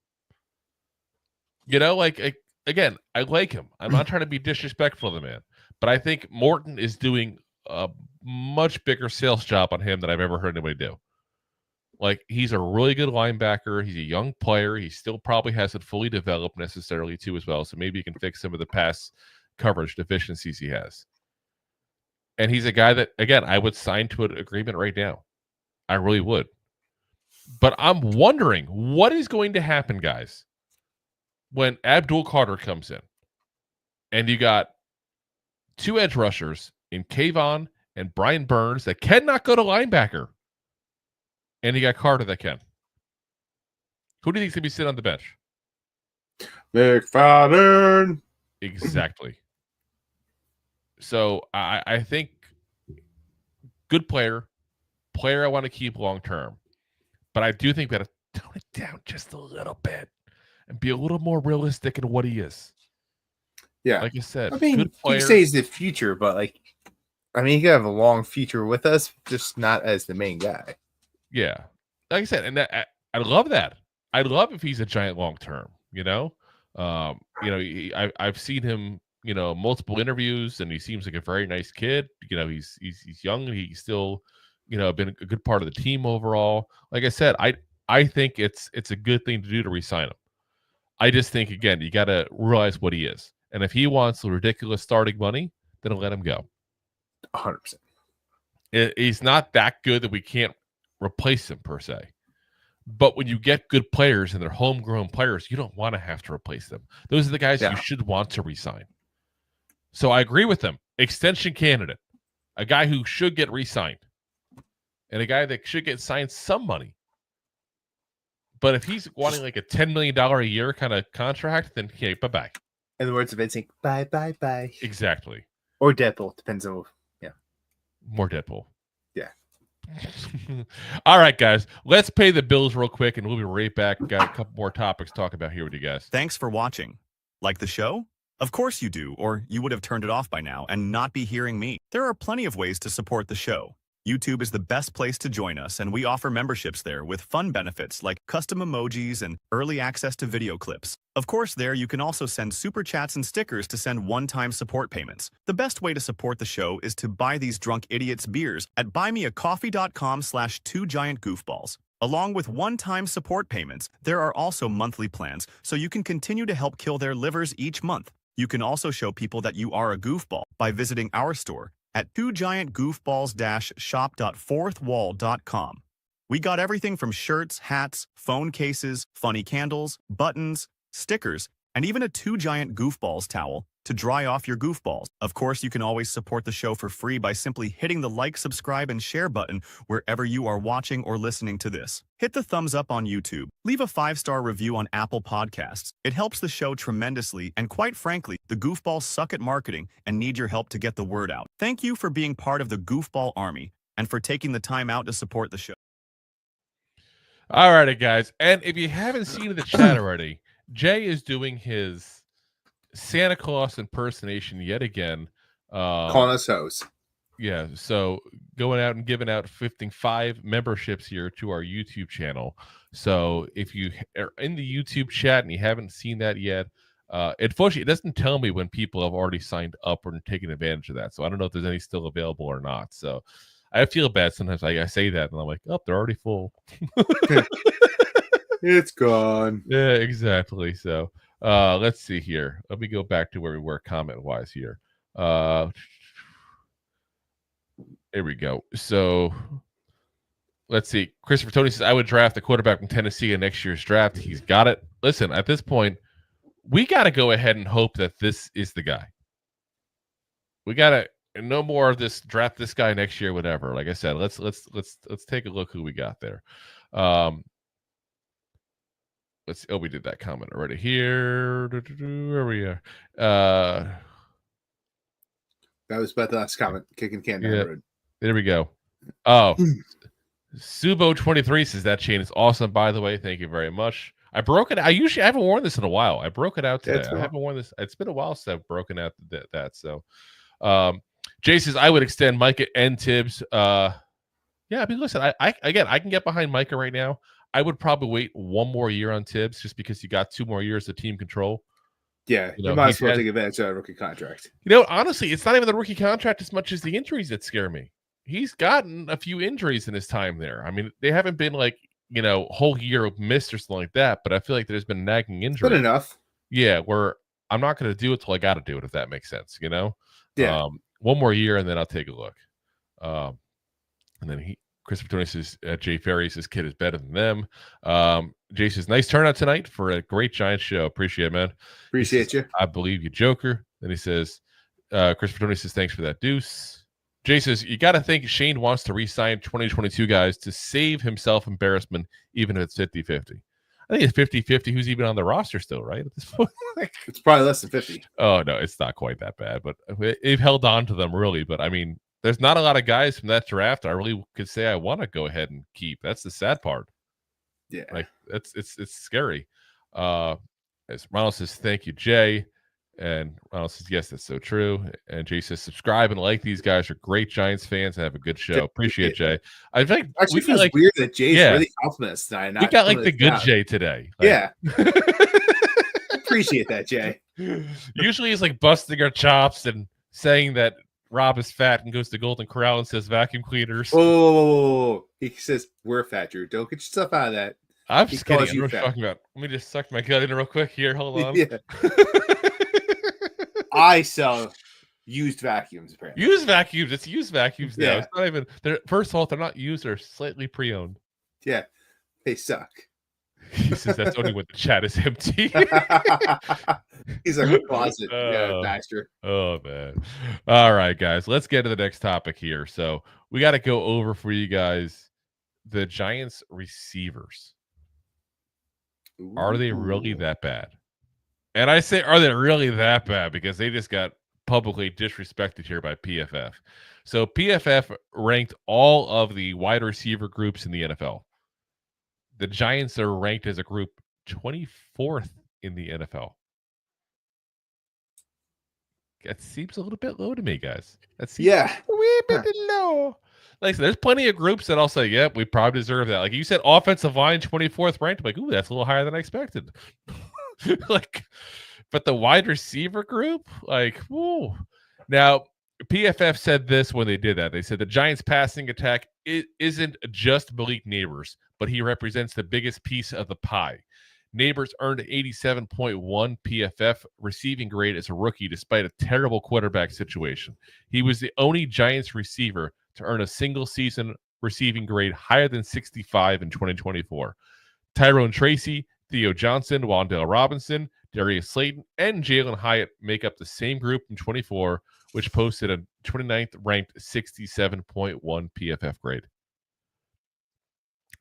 Again, I like him. I'm not trying to be disrespectful to the man, but I think Morton is doing a much bigger sales job on him than I've ever heard anybody do. Like, he's a really good linebacker. He's a young player. He still probably hasn't fully developed necessarily too as well. So maybe he can fix some of the pass coverage deficiencies he has. And he's a guy that, again, I would sign to an agreement right now. I really would. But I'm wondering what is going to happen, guys, when Abdul Carter comes in and you got 2 edge rushers in Kayvon and Brian Burns that cannot go to linebacker. And you got Carter that can. Who do you think is going to be sitting on the bench? McFadden. Exactly. So I think good player I want to keep long term. But I do think we got to tone it down just a little bit and be a little more realistic in what he is. Yeah. Like I said, I mean, good player. you say he's the future, but he could have a long future with us, just not as the main guy. Yeah. Like I said, and I love that. I love if he's a Giant long term, I've seen him, multiple interviews, and he seems like a very nice kid. He's young, and he's still, been a good part of the team overall. Like I said, I think it's a good thing to do to re-sign him. I just think, again, you got to realize what he is. And if he wants the ridiculous starting money, then let him go. 100%. He's not that good that we can't replace him per se. But when you get good players and they're homegrown players, you don't want to have to replace them. Those are the guys you should want to re-sign. So I agree with them. Extension candidate. A guy who should get re-signed. And a guy that should get signed some money. But if he's wanting like a $10 million a year kind of contract, then okay, bye-bye. In the words of Vincent, bye, bye, bye. Exactly. Or Deadpool, depends on, More Deadpool. Yeah. All right, guys. Let's pay the bills real quick, and we'll be right back. Got a couple more topics to talk about here with you guys. Thanks for watching. Like the show? Of course you do, or you would have turned it off by now and not be hearing me. There are plenty of ways to support the show. YouTube is the best place to join us, and we offer memberships there with fun benefits like custom emojis and early access to video clips. Of course, there you can also send super chats and stickers to send one-time support payments. The best way to support the show is to buy these drunk idiots beers at buymeacoffee.com/2giantgoofballs. Along with one-time support payments, there are also monthly plans, so you can continue to help kill their livers each month. You can also show people that you are a goofball by visiting our store at 2giantgoofballs-shop.fourthwall.com. We got everything from shirts, hats, phone cases, funny candles, buttons, stickers, and even a 2 Giant Goofballs towel to dry off your goofballs. Of course, you can always support the show for free by simply hitting the like, subscribe, and share button wherever you are watching or listening to this. Hit the thumbs up on YouTube. Leave a 5-star review on Apple Podcasts. It helps the show tremendously, and quite frankly, the goofballs suck at marketing and need your help to get the word out. Thank you for being part of the Goofball Army and for taking the time out to support the show. All right, guys. And if you haven't seen the chat already, Jay is doing his Santa Claus impersonation yet again. Calling us hoes. Yeah, so going out and giving out 55 memberships here to our YouTube channel. So if you are in the YouTube chat and you haven't seen that yet, unfortunately, it doesn't tell me when people have already signed up or taken advantage of that. So I don't know if there's any still available or not. So I feel bad sometimes. I say that and I'm like, oh, they're already full. It's gone. Yeah, exactly. So let's see here. Let me go back to where we were comment wise here. There we go. So let's see. Christopher Tony says, I would draft a quarterback from Tennessee in next year's draft. He's got it. Listen, at this point, we got to go ahead and hope that this is the guy. We got to no more of this draft this guy next year, whatever. Like I said, let's take a look who we got there. Let's see. Oh, we did that comment already here. Where we are. That was about the last comment. Kicking can down the road. There we go. Oh, Subo23 says that chain is awesome, by the way. Thank you very much. I broke it. I haven't worn this in a while. I broke it out today. I haven't worn this. It's been a while since I've broken out that. So, Jay says I would extend Micah and Tibbs. Yeah, I mean, listen, I can get behind Micah right now. I would probably wait one more year on Tibbs just because you got 2 more years of team control. Yeah, you might as well take advantage of a rookie contract. Honestly, it's not even the rookie contract as much as the injuries that scare me. He's gotten a few injuries in his time there. I mean, they haven't been like, whole year missed or something like that, but I feel like there's been nagging injury. Good enough. Yeah, where I'm not going to do it till I got to do it, if that makes sense, Yeah. One more year, and then I'll take a look. And then Christopher Tony says, Jay Ferry says, kid is better than them. Jay says, nice turnout tonight for a great Giants show. Appreciate it, man. Appreciate you. I believe you, Joker. Then he says, Christopher Tony says, thanks for that, Deuce. Jay says, you got to think Shane wants to re-sign 2022 guys to save himself embarrassment, even if it's 50-50. I think it's 50-50 who's even on the roster still, right? At this point. It's probably less than 50. Oh, no, it's not quite that bad, but they've held on to them, really. But, I mean, there's not a lot of guys from that draft I really could say I want to go ahead and keep. That's the sad part. Yeah. Like, it's scary. As Ronald says, thank you, Jay. And Ronald says, yes, that's so true. And Jay says, subscribe and like. These guys are great Giants fans and have a good show. Appreciate Jay. I think actually feels weird that Jay's really complimenting us tonight. We got like the good Jay today. Yeah. Appreciate that, Jay. Usually he's like busting our chops and saying that Rob is fat and goes to Golden Corral and says vacuum cleaners. Oh, he says we're fat, Drew. Don't get yourself out of that. I'm just kidding. I know what you're talking about. Let me just suck my gut in real quick here. Hold on. Yeah. I sell used vacuums, apparently. Used vacuums. It's used vacuums now. Yeah. It's not even. First of all, they're not used. They're slightly pre-owned. Yeah, they suck. He says that's only when the chat is empty. He's like a closet bastard. Oh man! All right, guys, let's get to the next topic here. So we got to go over for you guys the Giants receivers. Are they really that bad? And I say, are they really that bad? Because they just got publicly disrespected here by PFF. So PFF ranked all of the wide receiver groups in the NFL. The Giants are ranked as a group 24th in the NFL. That seems a little bit low to me, guys. That seems a wee bit low. Like, there's plenty of groups that I'll say, yep, we probably deserve that. Like you said, offensive line 24th ranked. I'm like, ooh, that's a little higher than I expected. Like, but the wide receiver group, like, whoa. Now, PFF said this when they did that. They said the Giants' passing attack isn't just Malik Nabers, but he represents the biggest piece of the pie. Nabers earned 87.1 PFF receiving grade as a rookie despite a terrible quarterback situation. He was the only Giants receiver to earn a single season receiving grade higher than 65 in 2024. Tyrone Tracy, Theo Johnson, Wan'Dale Robinson, Darius Slayton, and Jalen Hyatt make up the same group in 24, which posted a 29th ranked 67.1 PFF grade.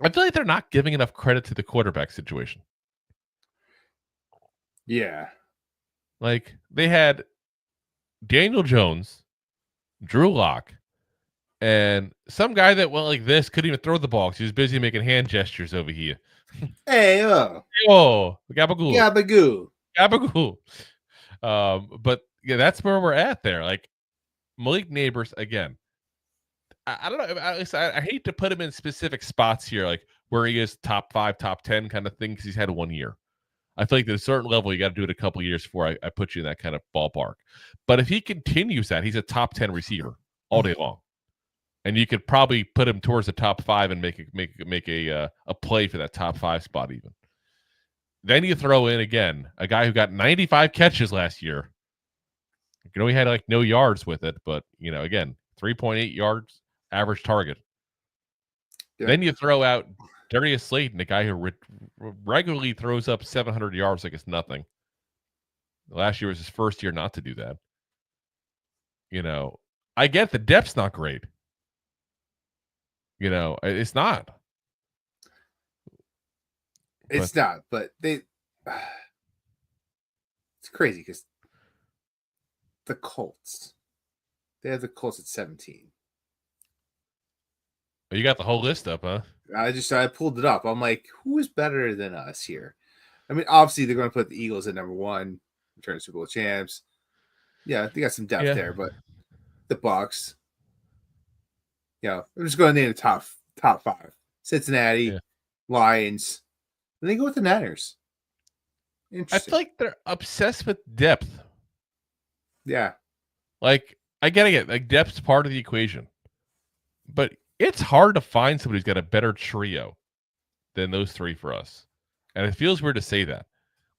I feel like they're not giving enough credit to the quarterback situation. Yeah. Like, they had Daniel Jones, Drew Lock, and some guy that went like this, couldn't even throw the ball because he was busy making hand gestures over here. Hey, Oh, gabagoo. Gabagoo. But yeah, that's where we're at there. Like, Malik Nabers, again, I don't know. I hate to put him in specific spots here, like where he is top 5, top 10 kind of thing, because he's had 1 year. I feel like at a certain level, you got to do it a couple of years before I put you in that kind of ballpark. But if he continues that, he's a top 10 receiver all day long. And you could probably put him towards the top 5 and make a play for that top 5 spot even. Then you throw in, again, a guy who got 95 catches last year. You know, he had like no yards with it, but, you know, again, 3.8 yards average target. Yeah. Then you throw out Darius Slayton, a guy who regularly throws up 700 yards like it's nothing. Last year was his first year not to do that. You know, I get the depth's not great. You know, it's not. It's not, but it's crazy because the Colts, they have the Colts at 17. Oh, you got the whole list up, huh? I pulled it up. I'm like, who is better than us here? I mean, obviously they're going to put the Eagles at number 1, return Super Bowl champs. Yeah, they got some depth there, but the Bucs. Yeah, I'm just going to name the top 5. Cincinnati, Lions. And they go with the Niners. I feel like they're obsessed with depth. Yeah. Like, I get it. Like, depth's part of the equation. But it's hard to find somebody who's got a better trio than those 3 for us. And it feels weird to say that.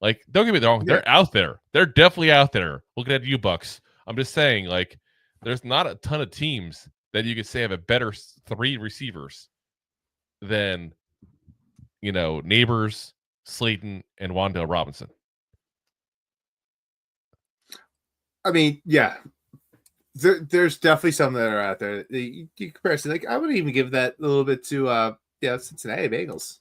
Like, don't get me wrong. They're out there. They're definitely out there. Looking at you, Bucks. I'm just saying, like, there's not a ton of teams that you could say have a better 3 receivers than, you know, Nabers, Slayton, and Wan'Dale Robinson. I mean, yeah. There's definitely some that are out there. You compare, like, I would even give that a little bit to Cincinnati Bengals.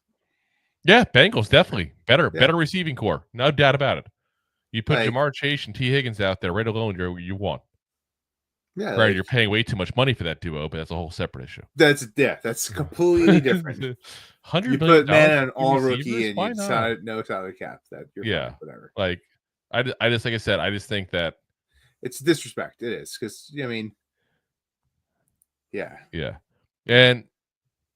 Yeah, Bengals definitely better receiving core, no doubt about it. You put Jamar Chase and T. Higgins out there right alone, you won. Yeah, right. You're paying way too much money for that duo, but that's a whole separate issue. That's completely different. $100 you million put man on all rookie and why you decide no salary cap. That you're fine, whatever. Like I just like I said, I just think that it's disrespect. It is because I mean, yeah, and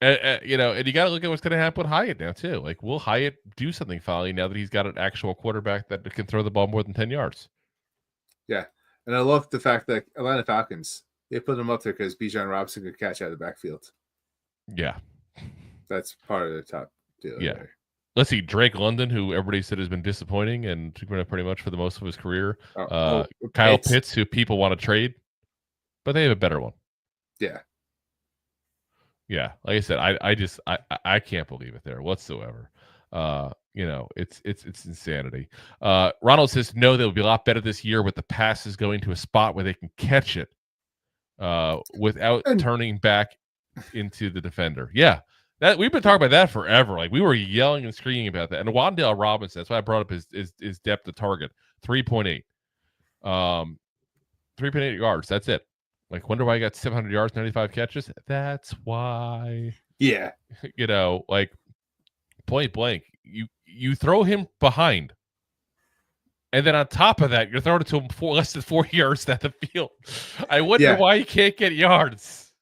you know, and you got to look at what's going to happen with Hyatt now too. Like, will Hyatt do something finally now that he's got an actual quarterback that can throw the ball more than 10 yards? Yeah. And I love the fact that Atlanta Falcons, they put him up there because Bijan Robinson could catch out of the backfield. Yeah. That's part of the top deal. Yeah. There. Let's see. Drake London, who everybody said has been disappointing and pretty much for the most of his career. Kyle Pitts, who people want to trade, but they have a better one. Yeah. Yeah. Like I said, I can't believe it there whatsoever. You know, it's insanity. Ronald says, no, they'll be a lot better this year with the passes going to a spot where they can catch it without turning back into the defender. Yeah, that we've been talking about that forever. Like, we were yelling and screaming about that. And Wan'Dale Robinson, that's why I brought up his depth of target, 3.8. 3.8 yards. That's it. Like, wonder why he got 700 yards, 95 catches. That's why. Yeah. You know, like, point blank, you throw him behind. And then on top of that, you're throwing it to him less than 4 yards down the field. I wonder why he can't get yards.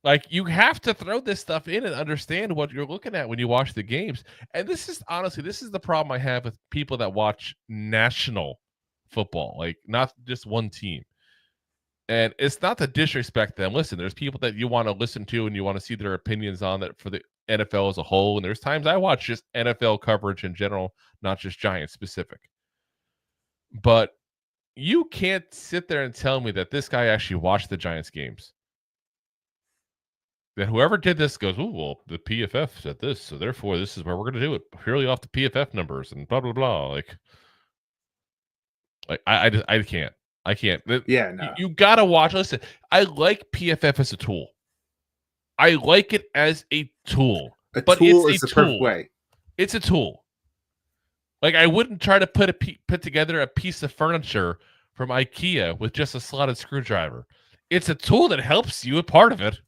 Like, you have to throw this stuff in and understand what you're looking at when you watch the games. And this is the problem I have with people that watch national football, like not just one team. And it's not to disrespect them. Listen, there's people that you want to listen to and you want to see their opinions on that for the NFL as a whole. And there's times I watch just NFL coverage in general, not just Giants specific. But you can't sit there and tell me that this guy actually watched the Giants games. That whoever did this goes, oh, well, the PFF said this, so therefore this is where we're going to do it purely off the PFF numbers and blah, blah, blah. Like I can't. I can't. Yeah, no. You got to watch. Listen, I like PFF as a tool. I like it as a tool. But tool is the perfect way. It's a tool. Like, I wouldn't try to put together a piece of furniture from IKEA with just a slotted screwdriver. It's a tool that helps you, a part of it.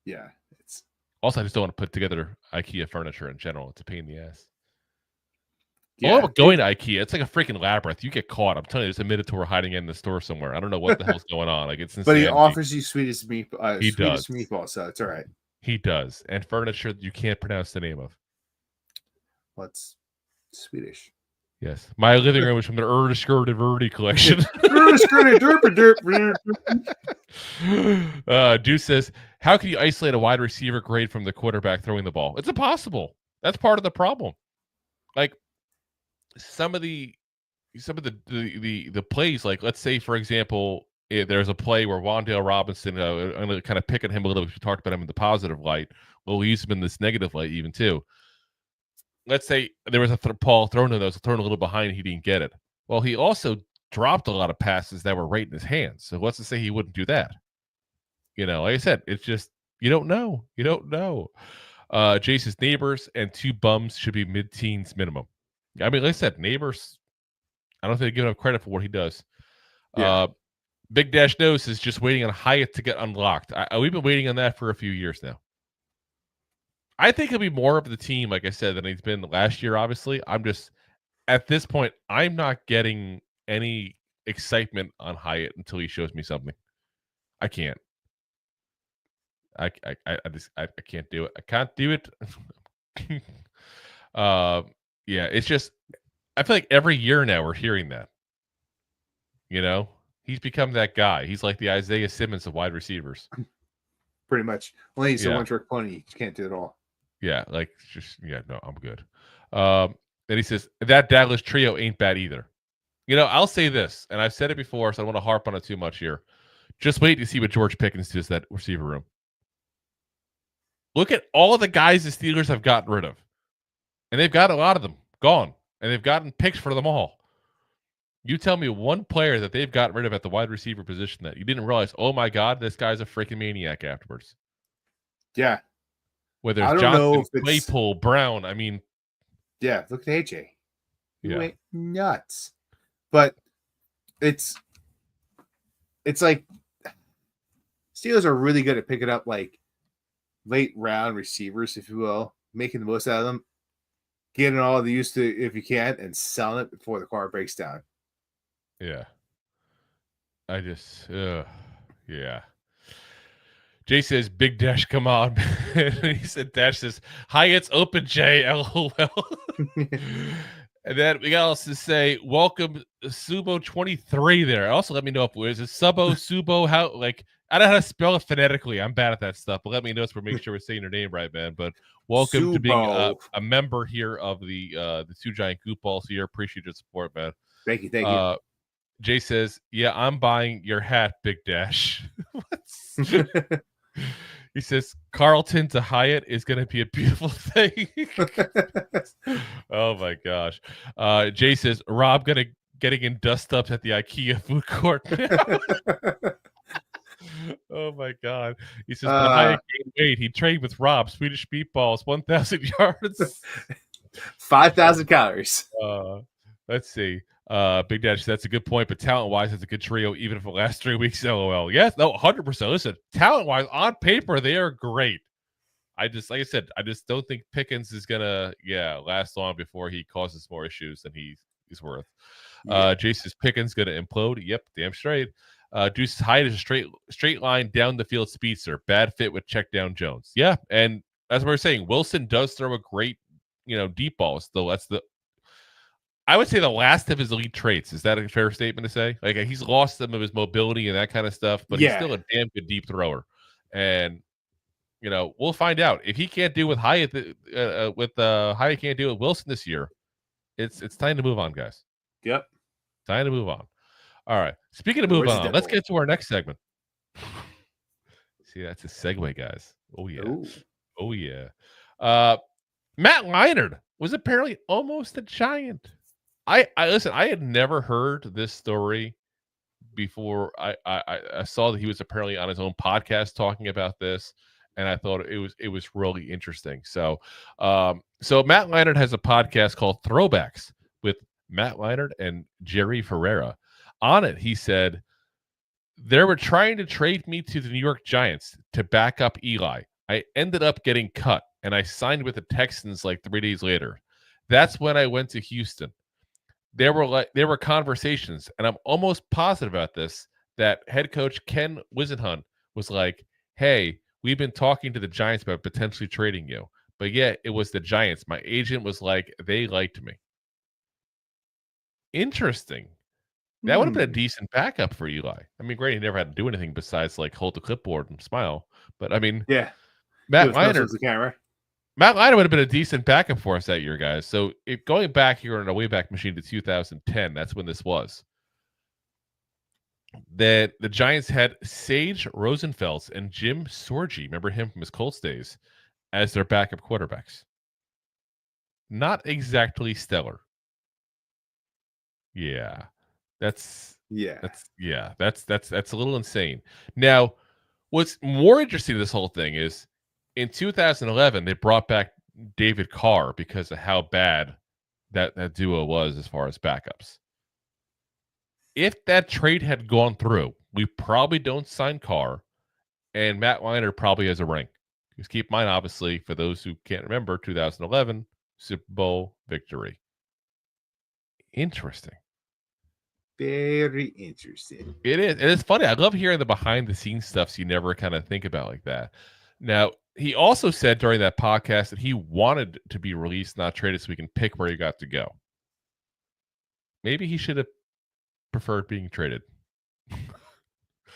Yeah. It's also, I just don't want to put together IKEA furniture in general. It's a pain in the ass. Yeah. Oh, going to IKEA, it's like a freaking labyrinth. You get caught. I'm telling you, there's a Minotaur hiding in the store somewhere. I don't know what the hell's going on. Like, it's But he insanity. offers you Swedish meatball. He does. Meatball, so it's all right. He does. And furniture that you can't pronounce the name of. What's Swedish? Yes. My living room is from the Erdskirted Verdi collection. Deuce says, how can you isolate a wide receiver grade from the quarterback throwing the ball? It's impossible. That's part of the problem. Like, some of the plays, like, let's say, for example, there's a play where Wan'Dale Robinson, I'm going to kind of pick at him a little bit. We talked about him in the positive light. We'll use him in this negative light even too. Let's say there was a ball thrown to him that was thrown a little behind. He didn't get it. Well, he also dropped a lot of passes that were right in his hands. So let's just say he wouldn't do that. You know, like I said, it's just, you don't know. You don't know. Jason's Nabers and 2 bums should be mid-teens minimum. I mean, like I said, Nabers, I don't think they give enough credit for what he does. Yeah. Big Dash Nose is just waiting on Hyatt to get unlocked. We've been waiting on that for a few years now. I think he'll be more of the team, like I said, than he's been last year, obviously. I'm just, at this point, I'm not getting any excitement on Hyatt until he shows me something. I can't. I can't do it. I can't do it. Yeah, it's just, I feel like every year now we're hearing that. You know? He's become that guy. He's like the Isaiah Simmons of wide receivers. Pretty much. Only he's a one-trick pony. You can't do it all. Yeah, like, just, yeah, no, I'm good. And he says, that Dallas trio ain't bad either. You know, I'll say this, and I've said it before, so I don't want to harp on it too much here. Just wait to see what George Pickens does that receiver room. Look at all the guys the Steelers have gotten rid of. And they've got a lot of them gone. And they've gotten picks for them all. You tell me one player that they've gotten rid of at the wide receiver position that you didn't realize, oh my God, this guy's a freaking maniac afterwards. Yeah. Whether it's Johnson, Claypool, Brown, I mean. Yeah, look at AJ. He went nuts. But it's like Steelers are really good at picking up like late round receivers, if you will, making the most out of them, getting all the use to if you can, and selling it before the car breaks down. Yeah. I just, yeah. Jay says, Big Dash, come on. He said, Dash says, Hyatt's open, Jay, LOL. And then we got also to say, welcome Subo23 there. Also, let me know if it is Subo, how, like, I don't know how to spell it phonetically. I'm bad at that stuff, but let me know so we're making sure we're saying your name right, man. But welcome to being a member here of the 2 Giant Goofballs here. Appreciate your support, man. Thank you. Jay says, yeah, I'm buying your hat, Big Dash. He says, Carlton to Hyatt is going to be a beautiful thing. Oh, my gosh. Jay says, Rob getting in dust-ups at the IKEA food court. Oh, my God. He says, but Hyatt gained weight. He trained with Rob, Swedish meatballs, 1,000 yards. 5,000 calories. Let's see. Big Dash, that's a good point, but talent-wise, it's a good trio, even if the last 3 weeks, LOL. Yes, no, 100%. Listen, talent-wise, on paper, they are great. Like I said, I just don't think Pickens is gonna, last long before he causes more issues than he's worth. Jason's Pickens gonna implode. Yep, damn straight. Deuce's Hyde is a straight line down the field speedster. Bad fit with check down Jones. Yeah, and as we were saying, Wilson does throw a great, deep balls. Though I would say the last of his elite traits. Is that a fair statement to say? Like he's lost some of his mobility and that kind of stuff, but he's still a damn good deep thrower. And we'll find out if he can't do with Hyatt Hyatt can't do with Wilson this year. It's time to move on, guys. Yep, time to move on. All right. Speaking of moving on, let's get to our next segment. See, that's a segue, guys. Oh yeah. Ooh. Oh yeah. Matt Leinart was apparently almost a Giant. I listen. I had never heard this story before. I saw that he was apparently on his own podcast talking about this, and I thought it was really interesting. So Matt Leinart has a podcast called Throwbacks with Matt Leinart and Jerry Ferreira. On it, he said, they were trying to trade me to the New York Giants to back up Eli. I ended up getting cut, and I signed with the Texans like 3 days later. That's when I went to Houston. There were conversations, and I'm almost positive about this, that head coach Ken Wisenhunt was like, hey, we've been talking to the Giants about potentially trading you. But yeah, it was the Giants. My agent was like, they liked me. Interesting. That would have been a decent backup for Eli. I mean, great, he never had to do anything besides like hold the clipboard and smile. But I mean, Matt Leinart would have been a decent backup for us that year, guys. So if going back here on a Wayback Machine to 2010, that's when this was. That the Giants had Sage Rosenfels and Jim Sorgi, remember him from his Colts days, as their backup quarterbacks. Not exactly stellar. Yeah. That's a little insane. Now, what's more interesting to this whole thing is in 2011 they brought back David Carr because of how bad that duo was as far as backups. If that trade had gone through, we probably don't sign Carr, and Matt Leinart probably has a ring. Because keep in mind, obviously, for those who can't remember, 2011 Super Bowl victory. Interesting. Very interesting. It is. And it's funny. I love hearing the behind the scenes stuff so you never kind of think about like that. Now, he also said during that podcast that he wanted to be released, not traded, so we can pick where he got to go. Maybe he should have preferred being traded.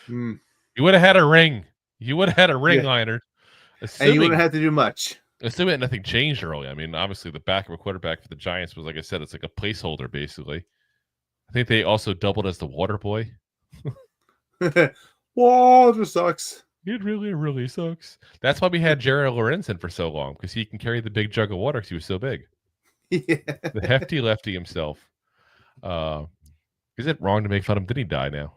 You would have had a ring. Leinart. And you wouldn't have to do much. Assuming nothing changed early. I mean, obviously the backup quarterback for the Giants was, like I said, it's like a placeholder, basically. I think they also doubled as the water boy. Water sucks. It really, really sucks. That's why we had Jared Lorenzen for so long, because he can carry the big jug of water because he was so big. Yeah. The hefty lefty himself. Is it wrong to make fun of him? Did he die now?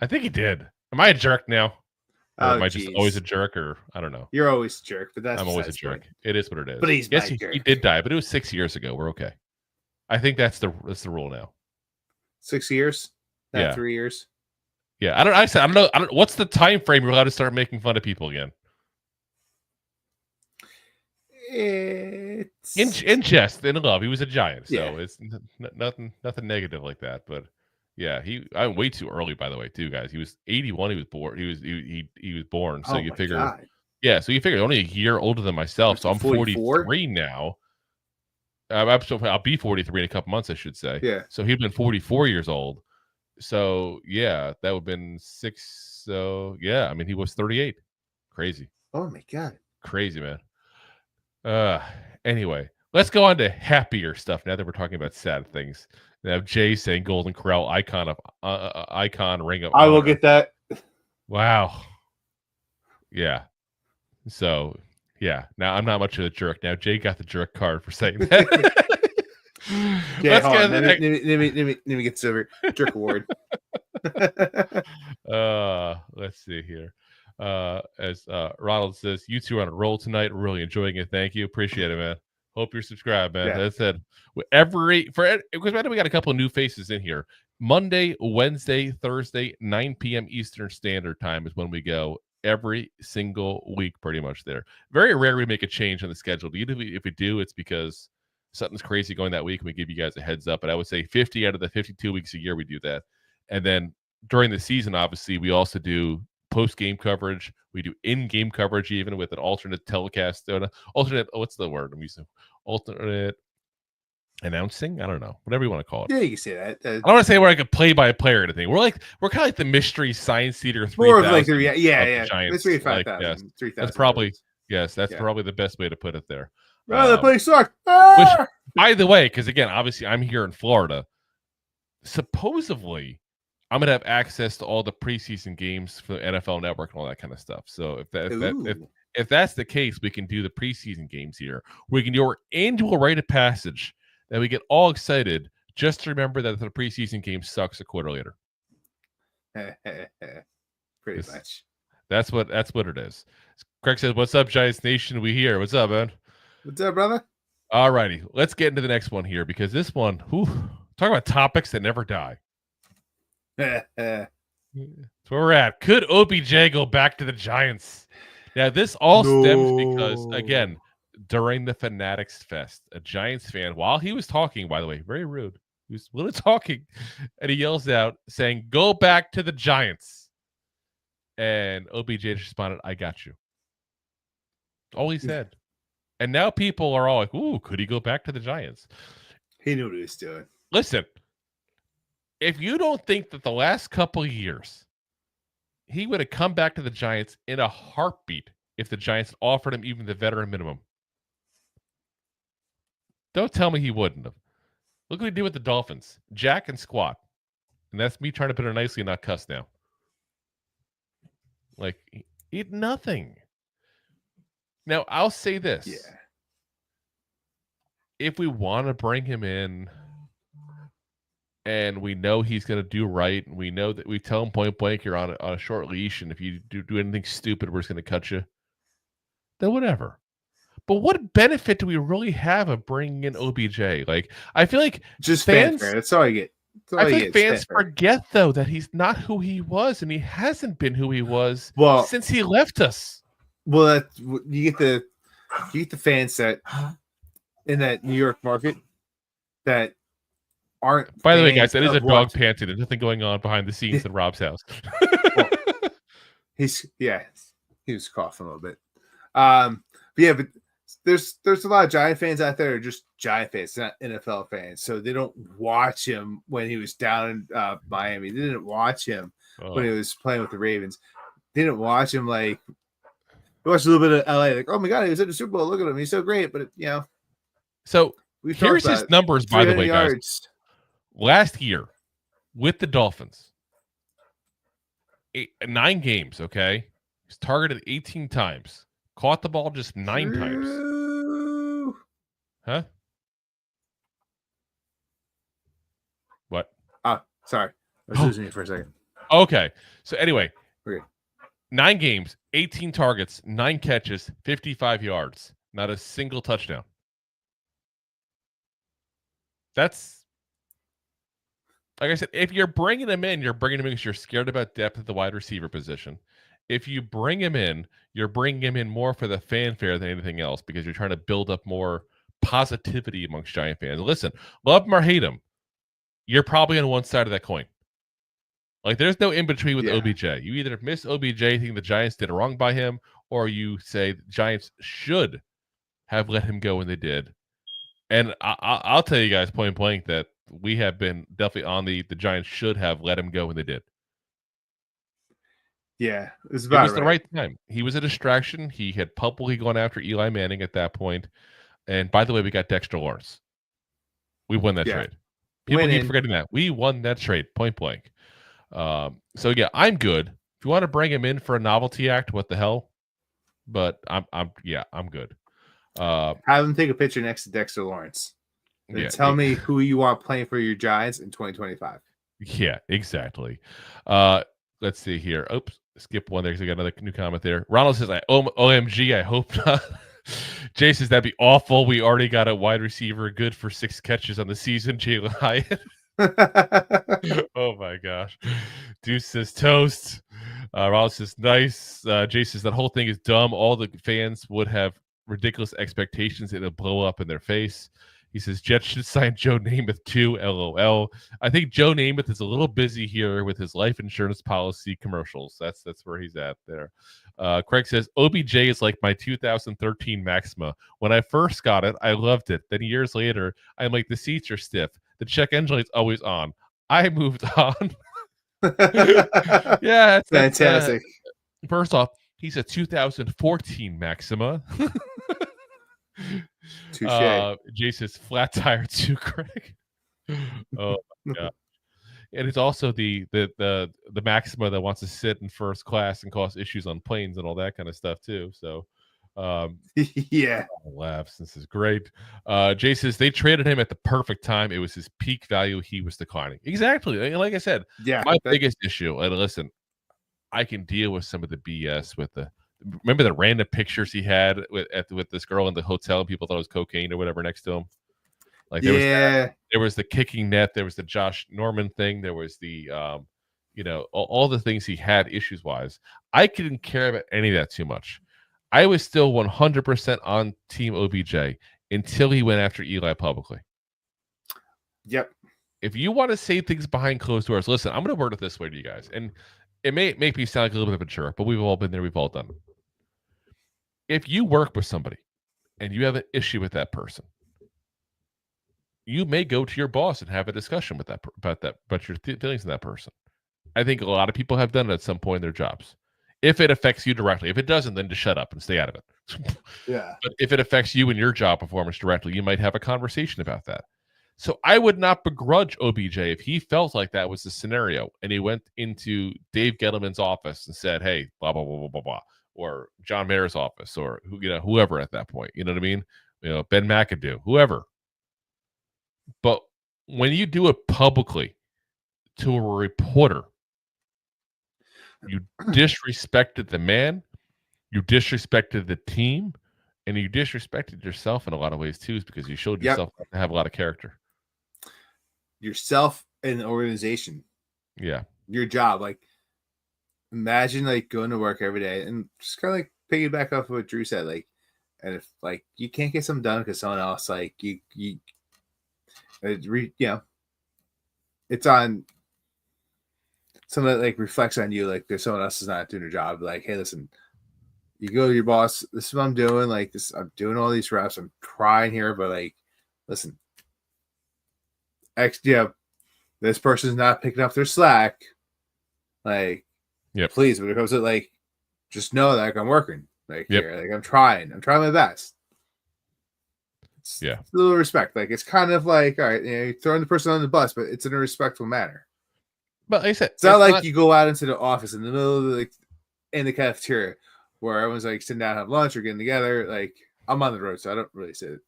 I think he did. Am I a jerk now? Or am I just always a jerk? Or I don't know. You're always a jerk, but I'm always a jerk. It is what it is. But he did die, but it was 6 years ago. We're okay. I think that's the rule now. 6 years? Not 3 years? Yeah, I don't know. What's the time frame you're allowed to start making fun of people again? It's in jest, in love. He was a Giant, so it's nothing negative like that. But yeah, I'm way too early, by the way, too, guys. He was 81. He was born. He was born. So you figure, so you figure only a year older than myself. So I'm 43 now. I'll be 43 in a couple months, I should say. Yeah. So he'd been 44 years old. So yeah, that would have been 6. So yeah, I mean he was 38. Crazy. Oh my god. Crazy, man. Anyway, let's go on to happier stuff now that we're talking about sad things. Now Jay saying Golden Corral icon ring of I will honor. get that. Wow. Yeah. So yeah, now I'm not much of a jerk. Now Jay got the jerk card for saying that. Yeah, let me get silver jerk award. Let's see here. As Ronald says, you two are on a roll tonight. Really enjoying it. Thank you. Appreciate it, man. Hope you're subscribed, man. Yeah. That's it. Because we got a couple of new faces in here. Monday, Wednesday, Thursday, 9 p.m. Eastern Standard Time is when we go every single week, pretty much there. Very rare we make a change on the schedule. Usually if we do, it's because something's crazy going that week and we give you guys a heads up. But I would say 50 out of the 52 weeks a year we do that. And then during the season, obviously, we also do post-game coverage. We do in-game coverage even with an alternate telecast. What's the word I'm using? Alternate announcing? I don't know. Whatever you want to call it. Yeah, you can say that. I don't want to say we're like a play-by-play or anything. We're kind of like the mystery science theater 3000. More of like the mystery 5,000. Yes. 3,000. That's probably probably the best way to put it there. Oh, the place sucked. Which, by the way, because again, obviously I'm here in Florida. Supposedly, I'm gonna have access to all the preseason games for the NFL Network and all that kind of stuff. So if that's the case, we can do the preseason games here. We can do our annual rite of passage that we get all excited. Just to remember that the preseason game sucks a quarter later. Pretty much. That's what it is. Craig says, "What's up, Giants Nation? We here. What's up, man? What's up, brother? All righty, let's get into the next one here because this one, talk about topics that never die. That's where we're at. Could OBJ go back to the Giants? Now, this all stems because, again, during the Fanatics Fest, a Giants fan, while he was talking, by the way, very rude, he was really talking, and he yells out saying, "Go back to the Giants." And OBJ responded, "I got you." All he said. And now people are all like, "Ooh, could he go back to the Giants?" He knew what he was doing. Listen, if you don't think that the last couple of years he would have come back to the Giants in a heartbeat if the Giants offered him even the veteran minimum, don't tell me he wouldn't have. Look what he did with the Dolphins. Jack and squat. And that's me trying to put it nicely and not cuss now. Like, he did nothing. Now, I'll say this. Yeah. If we want to bring him in and we know he's going to do right, and we know that we tell him point blank, you're on a short leash, and if you do anything stupid, we're just going to cut you, then whatever. But what benefit do we really have of bringing in OBJ? Like, I feel like just fans. That's all I get. I think fans forget, though, that he's not who he was, and he hasn't been who he was since he left us. Well, you get the fans that in that New York market that aren't. By the way, guys, that is a dog panting. There's nothing going on behind the scenes in Rob's house. Well, he was coughing a little bit. But there's a lot of Giant fans out there who are just Giant fans, not NFL fans. So they don't watch him when he was down in Miami. They didn't watch him when he was playing with the Ravens. They didn't watch him like. We watched a little bit of LA, like, oh my God, he was in the Super Bowl. Look at him, he's so great. But so here's his numbers, by the way, guys. Last year with the Dolphins, 9 games. Okay, he's targeted 18 times, caught the ball just 9 times. Huh? What? Sorry, I was losing you for a second. Okay, so anyway. Okay. 9 games, 18 targets, 9 catches, 55 yards. Not a single touchdown. That's, like I said, if you're bringing him in, you're bringing him in because you're scared about depth at the wide receiver position. If you bring him in, you're bringing him in more for the fanfare than anything else because you're trying to build up more positivity amongst Giant fans. Listen, love him or hate him, you're probably on one side of that coin. Like, there's no in-between with OBJ. You either miss OBJ, think the Giants did wrong by him, or you say the Giants should have let him go when they did. And I'll tell you guys point blank that we have been definitely on the Giants should have let him go when they did. Yeah, it was the right time. He was a distraction. He had publicly gone after Eli Manning at that point. And by the way, we got Dexter Lawrence. We won that trade. People keep forgetting that. We won that trade, point blank. So yeah, I'm good. If you want to bring him in for a novelty act, what the hell? But I'm good. Have him take a picture next to Dexter Lawrence. And tell me who you want playing for your Giants in 2025. Yeah, exactly. Let's see here. Oops, skip one there because I got another new comment there. Ronald says, OMG, I hope not. Jay says that'd be awful. We already got a wide receiver good for 6 catches on the season, Jalen Hyatt. Oh my gosh. Deuce says toast. Rollins says nice. Jay says that whole thing is dumb. All the fans would have ridiculous expectations. It'll blow up in their face. He says Jets should sign Joe Namath too. LOL. I think Joe Namath is a little busy here with his life insurance policy commercials. That's where he's at there. Craig says OBJ is like my 2013 Maxima. When I first got it, I loved it. Then years later, I'm like, the seats are stiff. The check engine light's always on. I moved on. Yeah, that's fantastic. First off, he's a 2014 Maxima. Touche. Jay says flat tire too, Craig. Oh my god. And it's also the Maxima that wants to sit in first class and cause issues on planes and all that kind of stuff too. So Yeah. Laughs. This is great. Jay says they traded him at the perfect time. It was his peak value. He was declining. Exactly. Like I said, Yeah. my biggest issue, and listen, I can deal with some of the BS with remember the random pictures he had with this girl in the hotel and people thought it was cocaine or whatever next to him. Like there was the kicking net, there was the Josh Norman thing, there was the all the things he had issues wise. I couldn't care about any of that too much. I was still 100% on team OBJ until he went after Eli publicly. Yep. If you want to say things behind closed doors, listen, I'm going to word it this way to you guys. And it may make me sound like a little bit of a jerk, but we've all been there. We've all done it. If you work with somebody and you have an issue with that person, you may go to your boss and have a discussion with about your feelings in that person. I think a lot of people have done it at some point in their jobs. If it affects you directly. If it doesn't, then just shut up and stay out of it. Yeah. But if it affects you and your job performance directly, you might have a conversation about that. So I would not begrudge OBJ if he felt like that was the scenario and he went into Dave Gettleman's office and said, hey, blah, blah, blah, blah, blah, blah, or John Mayer's office or whoever at that point. You know what I mean? Ben McAdoo, whoever. But when you do it publicly to a reporter, you disrespected the man, you disrespected the team, and you disrespected yourself in a lot of ways too, because you showed yourself to have a lot of character. Yourself and the organization. Yeah. Your job. Like, imagine like going to work every day and just kind of like piggyback off of what Drew said. Like, and if like you can't get something done because someone else like it's on someone that like reflects on you, like there's someone else is not doing their job. Like, hey, listen, you go to your boss, this is what I'm doing, like this, I'm doing all these reps, I'm trying here, but like, listen, this person's not picking up their slack. Like, please, when it comes to like, just know that like, I'm working here, like I'm trying my best. It's a little respect. Like, it's kind of like, all right, you're throwing the person on the bus, but it's in a respectful manner. But like I said, it's not like you go out into the office in the middle of in the cafeteria where everyone's like sitting down, have lunch or getting together. Like, I'm on the road, so I don't really sit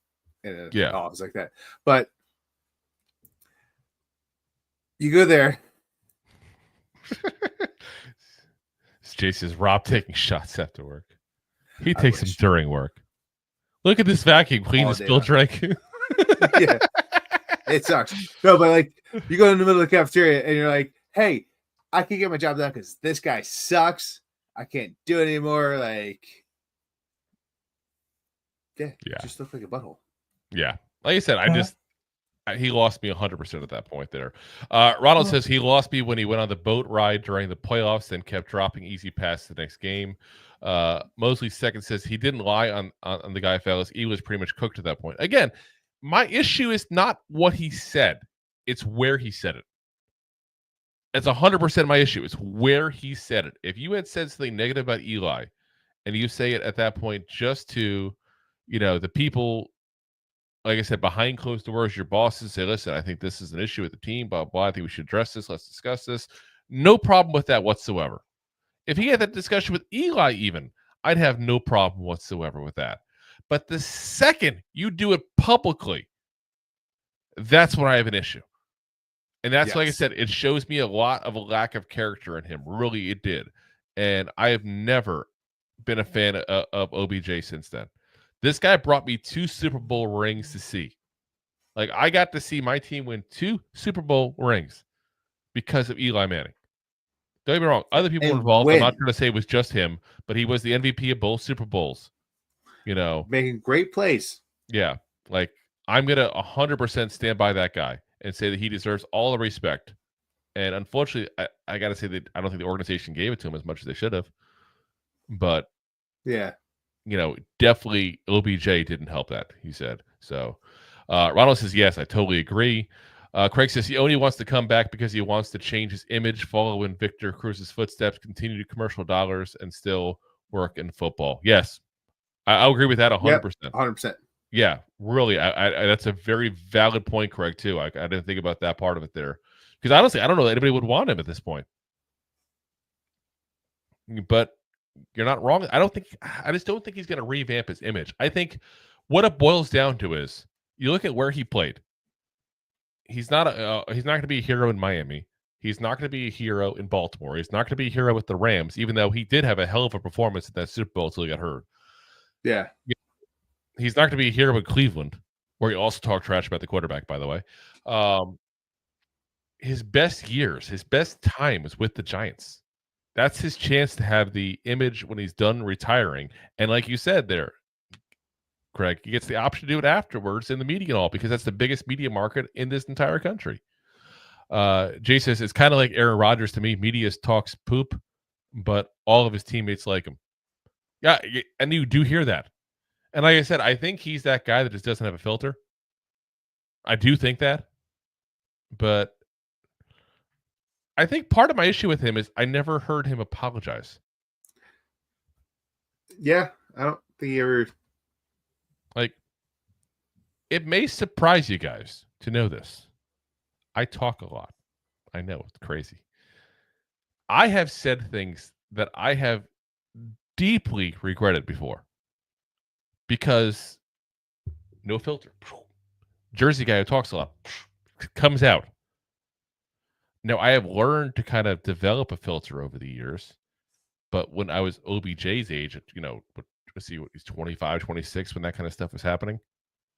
in an office like that. But you go there. Jason's Rob taking shots after work. He takes them during work. Look at this vacuum cleaner still drinking. Yeah, it sucks. No, but like you go in the middle of the cafeteria and you're like, "Hey, I can get my job done because this guy sucks. I can't do it anymore." Like, just look like a butthole. Yeah, like I said, he lost me 100% at that point there. Ronald says he lost me when he went on the boat ride during the playoffs, then kept dropping easy pass the next game. Mosley second says he didn't lie on the guy, fellas. He was pretty much cooked at that point. Again, my issue is not what he said. It's where he said it. It's 100% my issue. It's where he said it. If you had said something negative about Eli and you say it at that point just to, the people, like I said, behind closed doors, your bosses say, listen, I think this is an issue with the team, blah, blah. I think we should address this. Let's discuss this. No problem with that whatsoever. If he had that discussion with Eli even, I'd have no problem whatsoever with that. But the second you do it publicly, that's when I have an issue. And that's, like I said, it shows me a lot of a lack of character in him. Really, it did. And I have never been a fan of OBJ since then. This guy brought me 2 Super Bowl rings to see. Like, I got to see my team win 2 Super Bowl rings because of Eli Manning. Don't get me wrong. Other people were involved. Win. I'm not trying to say it was just him, but he was the MVP of both Super Bowls. You know, Making great plays. yeah. Like, I'm going to 100% stand by that guy and say that he deserves all the respect. And unfortunately, I got to say that I don't think the organization gave it to him as much as they should have. But, Yeah. you know, definitely OBJ didn't help that, he said. So, Ronald says, yes, I totally agree. Craig says he only wants to come back because he wants to change his image, follow in Victor Cruz's footsteps, continue to commercial dollars, and still work in football. Yes, I'll agree with that 100%. 100%. Yeah, really. I that's a very valid point, Craig, too. I didn't think about that part of it there. Because honestly, I don't know that anybody would want him at this point. But you're not wrong. I just don't think he's going to revamp his image. I think what it boils down to is you look at where he played. He's not going to be a hero in Miami. He's not going to be a hero in Baltimore. He's not going to be a hero with the Rams, even though he did have a hell of a performance in that Super Bowl until he got hurt. Yeah. He's not going to be a hero in Cleveland, where he also talked trash about the quarterback, by the way. His best years, his best time was with the Giants. That's his chance to have the image when he's done retiring. And like you said there, Craig, he gets the option to do it afterwards in the media and all, because that's the biggest media market in this entire country. Jay says it's kind of like Aaron Rodgers to me. Media talks poop, but all of his teammates like him. Yeah, and you do hear that. And like I said, I think he's that guy that just doesn't have a filter. I do think that. But I think part of my issue with him is I never heard him apologize. Yeah, I don't think he ever. Like, it may surprise you guys to know this. I talk a lot. I know, it's crazy. I have said things that I have deeply regretted before. Because no filter. Jersey guy who talks a lot comes out. Now, I have learned to kind of develop a filter over the years. But when I was OBJ's age, let's see, he's 25, 26 when that kind of stuff was happening.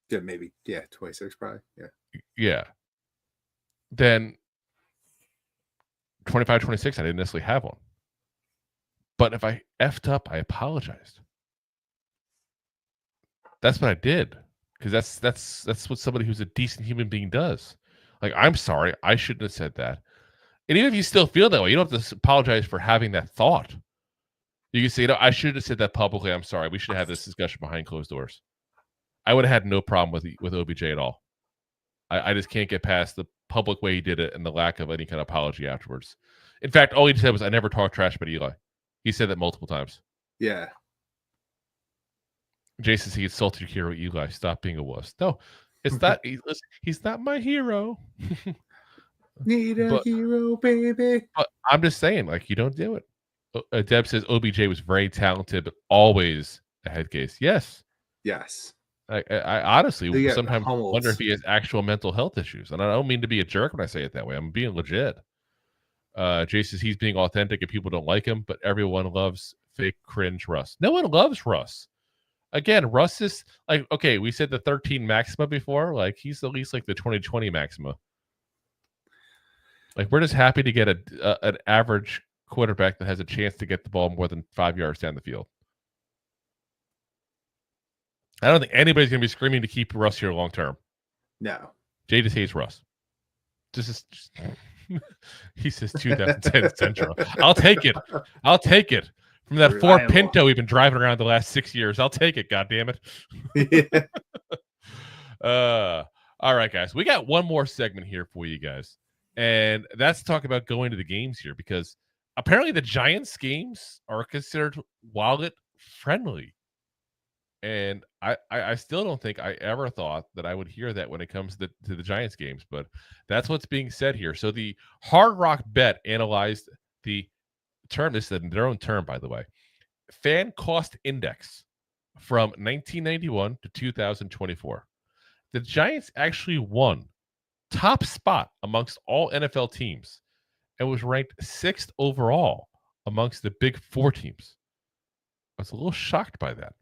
Yeah, maybe. Yeah, 26 probably. Yeah. Yeah. Then 25, 26, I didn't necessarily have one. But if I effed up, I apologized. That's what I did. Because that's what somebody who's a decent human being does. Like, I'm sorry, I shouldn't have said that. And even if you still feel that way, you don't have to apologize for having that thought. You can say, I should have said that publicly. I'm sorry. We should have this discussion behind closed doors. I would have had no problem with OBJ at all. I just can't get past the public way he did it and the lack of any kind of apology afterwards. In fact, all he said was, I never talked trash about Eli. He said that multiple times. Yeah. Jason, he insulted your hero, Eli. Stop being a wuss. No, it's not. He's not my hero. Need a hero, baby. But I'm just saying, like, you don't do it. Deb says OBJ was very talented, but always a head case. Yes. Yes. I honestly sometimes humbled. wonder if he has actual mental health issues. And I don't mean to be a jerk when I say it that way. I'm being legit. Jay says he's being authentic and people don't like him, but everyone loves fake cringe Russ. No one loves Russ. Again, Russ is like, okay, we said the 13 Maxima before. Like, he's at least like the 2020 Maxima. Like, we're just happy to get an average quarterback that has a chance to get the ball more than 5 yards down the field. I don't think anybody's going to be screaming to keep Russ here long term. No. Jay just hates Russ. He says 2010 Central. I'll take it. From that Reliable. Ford Pinto we've been driving around the last 6 years. I'll take it, goddammit. All right, guys. We got one more segment here for you guys. And that's to talk about going to the games here, because apparently the Giants games are considered wallet friendly. And I still don't think I ever thought that I would hear that when it comes to the Giants games, but that's what's being said here. So the Hard Rock Bet analyzed the term, this is their own term, by the way, fan cost index from 1991 to 2024. The Giants actually won top spot amongst all NFL teams and was ranked 6th overall amongst the big 4 teams. I was a little shocked by that.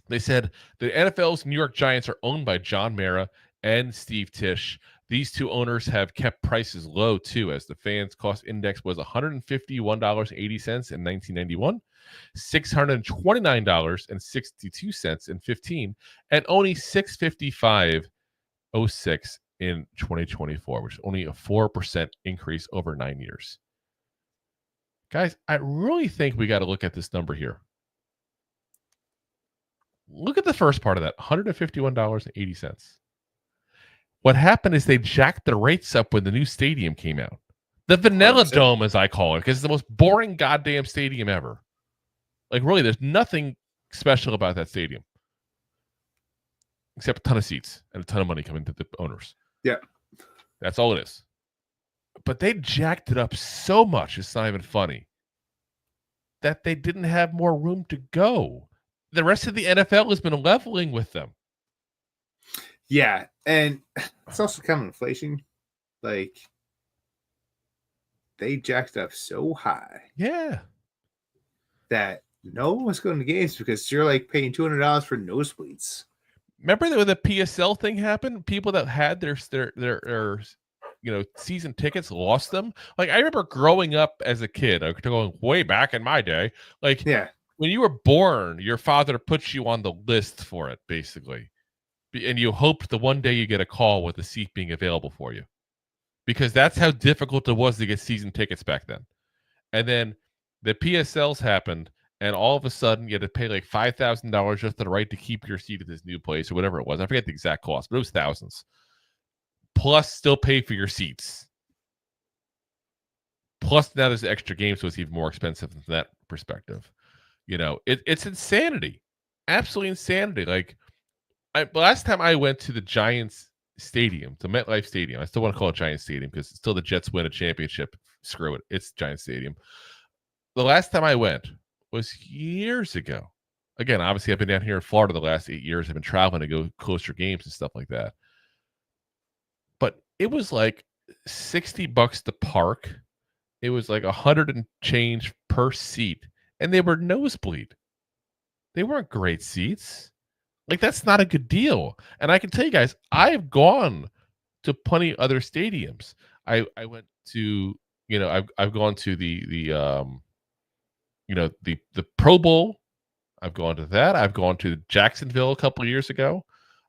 They said the NFL's New York Giants are owned by John Mara and Steve Tisch. These two owners have kept prices low, too, as the fans' cost index was $151.80 in 1991, $629.62 in 15, and only $655.06 in 2024, which is only a 4% increase over 9 years. Guys, I really think we got to look at this number here. Look at the first part of that, $151.80. What happened is they jacked the rates up when the new stadium came out. The Vanilla 100%. Dome, as I call it, because it's the most boring goddamn stadium ever. Like, really, there's nothing special about that stadium. Except a ton of seats and a ton of money coming to the owners. Yeah. That's all it is. But they jacked it up so much, it's not even funny, that they didn't have more room to go. The rest of the NFL has been leveling with them. Yeah, and it's also kind of inflation. Like, they jacked up so high Yeah. that no one was going to games because you're like paying $200 for nosebleeds. Remember that when the PSL thing happened, people that had their season tickets lost them. Like, I remember growing up as a kid, like, going way back in my day. Like, Yeah, when you were born, your father puts you on the list for it, basically. And you hoped the one day you get a call with a seat being available for you. Because that's how difficult it was to get season tickets back then. And then the PSLs happened, and all of a sudden you had to pay like $5,000 just for the right to keep your seat at this new place or whatever it was. I forget the exact cost, but it was thousands. Plus still pay for your seats. Plus now there's extra games, so it's even more expensive from that perspective. It's insanity. Absolutely insanity. Like, last time I went to the Giants Stadium, the MetLife Stadium, I still want to call it Giants Stadium because it's still the Jets win a championship. Screw it. It's Giants Stadium. The last time I went was years ago. Again, obviously, I've been down here in Florida the last 8 years. I've been traveling to go closer games and stuff like that. But it was like $60 to park. It was like $100 and change per seat. And they were nosebleed. They weren't great seats. Like, that's not a good deal. And I can tell you guys, I've gone to plenty of other stadiums. I went to, I've gone to the Pro Bowl. I've gone to that. I've gone to Jacksonville a couple of years ago.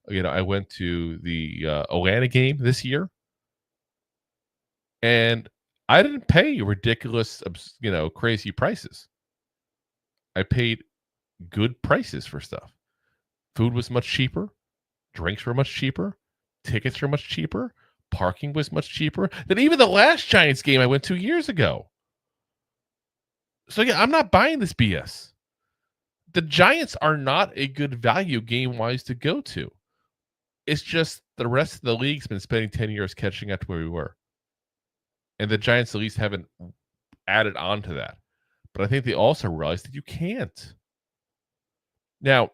I went to the Atlanta game this year. And I didn't pay ridiculous, crazy prices. I paid good prices for stuff. Food was much cheaper. Drinks were much cheaper. Tickets were much cheaper. Parking was much cheaper than even the last Giants game I went to years ago. So, yeah, I'm not buying this BS. The Giants are not a good value game-wise to go to. It's just the rest of the league's been spending 10 years catching up to where we were. And the Giants at least haven't added on to that. But I think they also realized that you can't. Now,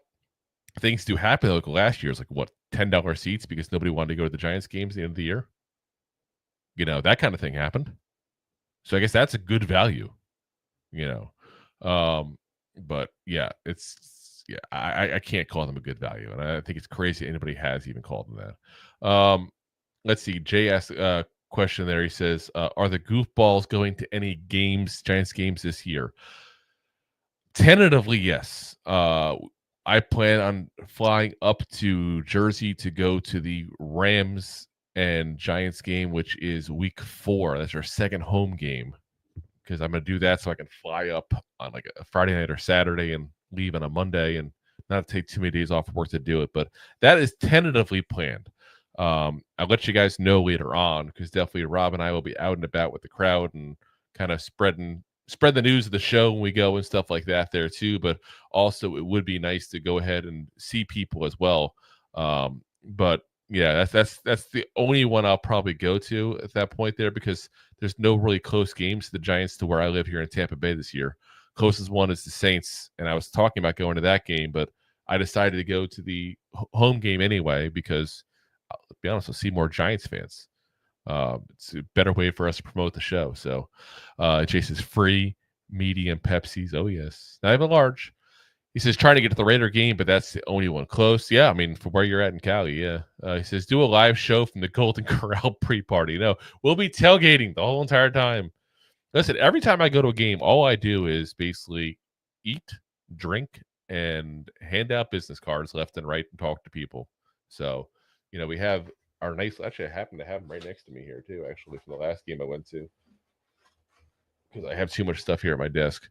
things do happen. Like last year, it's like, what, $10 seats because nobody wanted to go to the Giants games at the end of the year? That kind of thing happened. So I guess that's a good value, But yeah, I can't call them a good value. And I think it's crazy anybody has even called them that. Let's see. Jay asked a question there. He says, are the Goofballs going to any games, Giants games this year? Tentatively, yes. I plan on flying up to Jersey to go to the Rams and Giants game, which is week 4. That's our second home game, because I'm going to do that so I can fly up on like a Friday night or Saturday and leave on a Monday and not take too many days off of work to do it. But that is tentatively planned. I'll let you guys know later on, because definitely Rob and I will be out and about with the crowd and kind of spread the news of the show when we go and stuff like that there too. But also it would be nice to go ahead and see people as well. But yeah, that's the only one I'll probably go to at that point there, because there's no really close games to the Giants to where I live here in Tampa Bay this year. Closest one is the Saints, and I was talking about going to that game, but I decided to go to the home game anyway because, to be honest, I'll see more Giants fans. It's a better way for us to promote the show. So Jason's free, medium Pepsis. Oh, yes. Not even large. He says trying to get to the Raider game, but that's the only one close. Yeah, I mean, for where you're at in Cali, yeah. He says do a live show from the Golden Corral pre-party. No, we'll be tailgating the whole entire time. Listen, every time I go to a game, all I do is basically eat, drink, and hand out business cards left and right and talk to people. So, we have our nice. Actually, I happen to have them right next to me here too. Actually, from the last game I went to, because I have too much stuff here at my desk.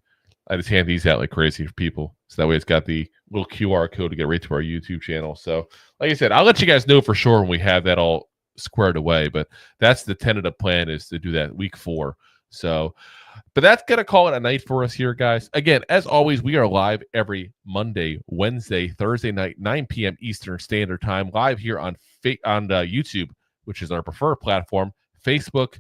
I just hand these out like crazy for people. So that way it's got the little QR code to get right to our YouTube channel. So like I said, I'll let you guys know for sure when we have that all squared away. But that's the tentative plan, is to do that week 4. So, but that's going to call it a night for us here, guys. Again, as always, we are live every Monday, Wednesday, Thursday night, 9 p.m. Eastern Standard Time, live here on YouTube, which is our preferred platform, Facebook,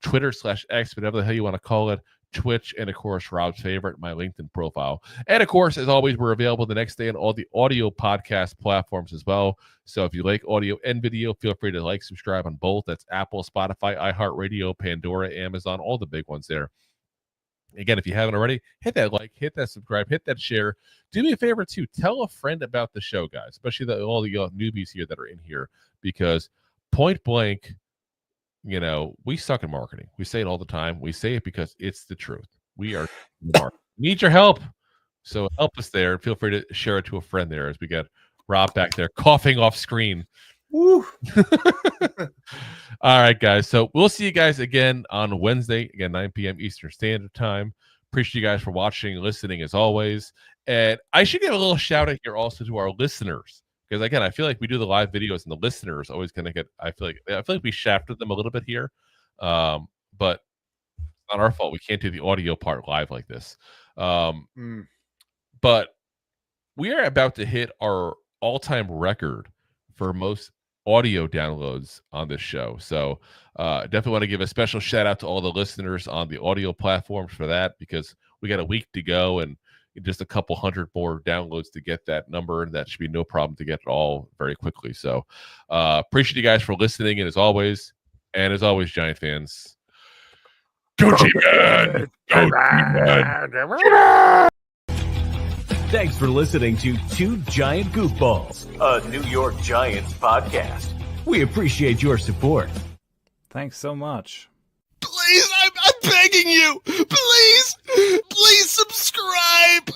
Twitter/X, whatever the hell you want to call it, Twitch, and of course Rob's favorite, my LinkedIn profile. And of course, as always, we're available the next day on all the audio podcast platforms as well. So if you like audio and video, feel free to subscribe on both. That's Apple, Spotify, iHeartRadio, Pandora, Amazon, all the big ones there. Again, if you haven't already, hit that like, hit that subscribe, hit that share. Do me a favor too, tell a friend about the show, guys, especially all the newbies here that are in here, because point blank, we suck at marketing. We say it all the time. We say it because it's the truth. We are need your help. So help us there. Feel free to share it to a friend there, as we get Rob back there coughing off screen. Woo. All right, guys. So we'll see you guys again on Wednesday, again, 9 p.m. Eastern Standard Time. Appreciate you guys for watching and listening as always. And I should give a little shout out here also to our listeners. Because again, I feel like we do the live videos and the listeners always going to get. I feel like we shafted them a little bit here, but it's not our fault. We can't do the audio part live like this. But we are about to hit our all-time record for most audio downloads on this show. So definitely want to give a special shout out to all the listeners on the audio platforms for that, because we got a week to go and just a couple hundred more downloads to get that number, and that should be no problem to get it all very quickly. So appreciate you guys for listening, and as always, Giant fans, go G-Man! Go G-Man! Thanks for listening to Two Giant Goofballs, a New York Giants podcast. We appreciate your support. Thanks so much. Please, I'm begging you. Please subscribe.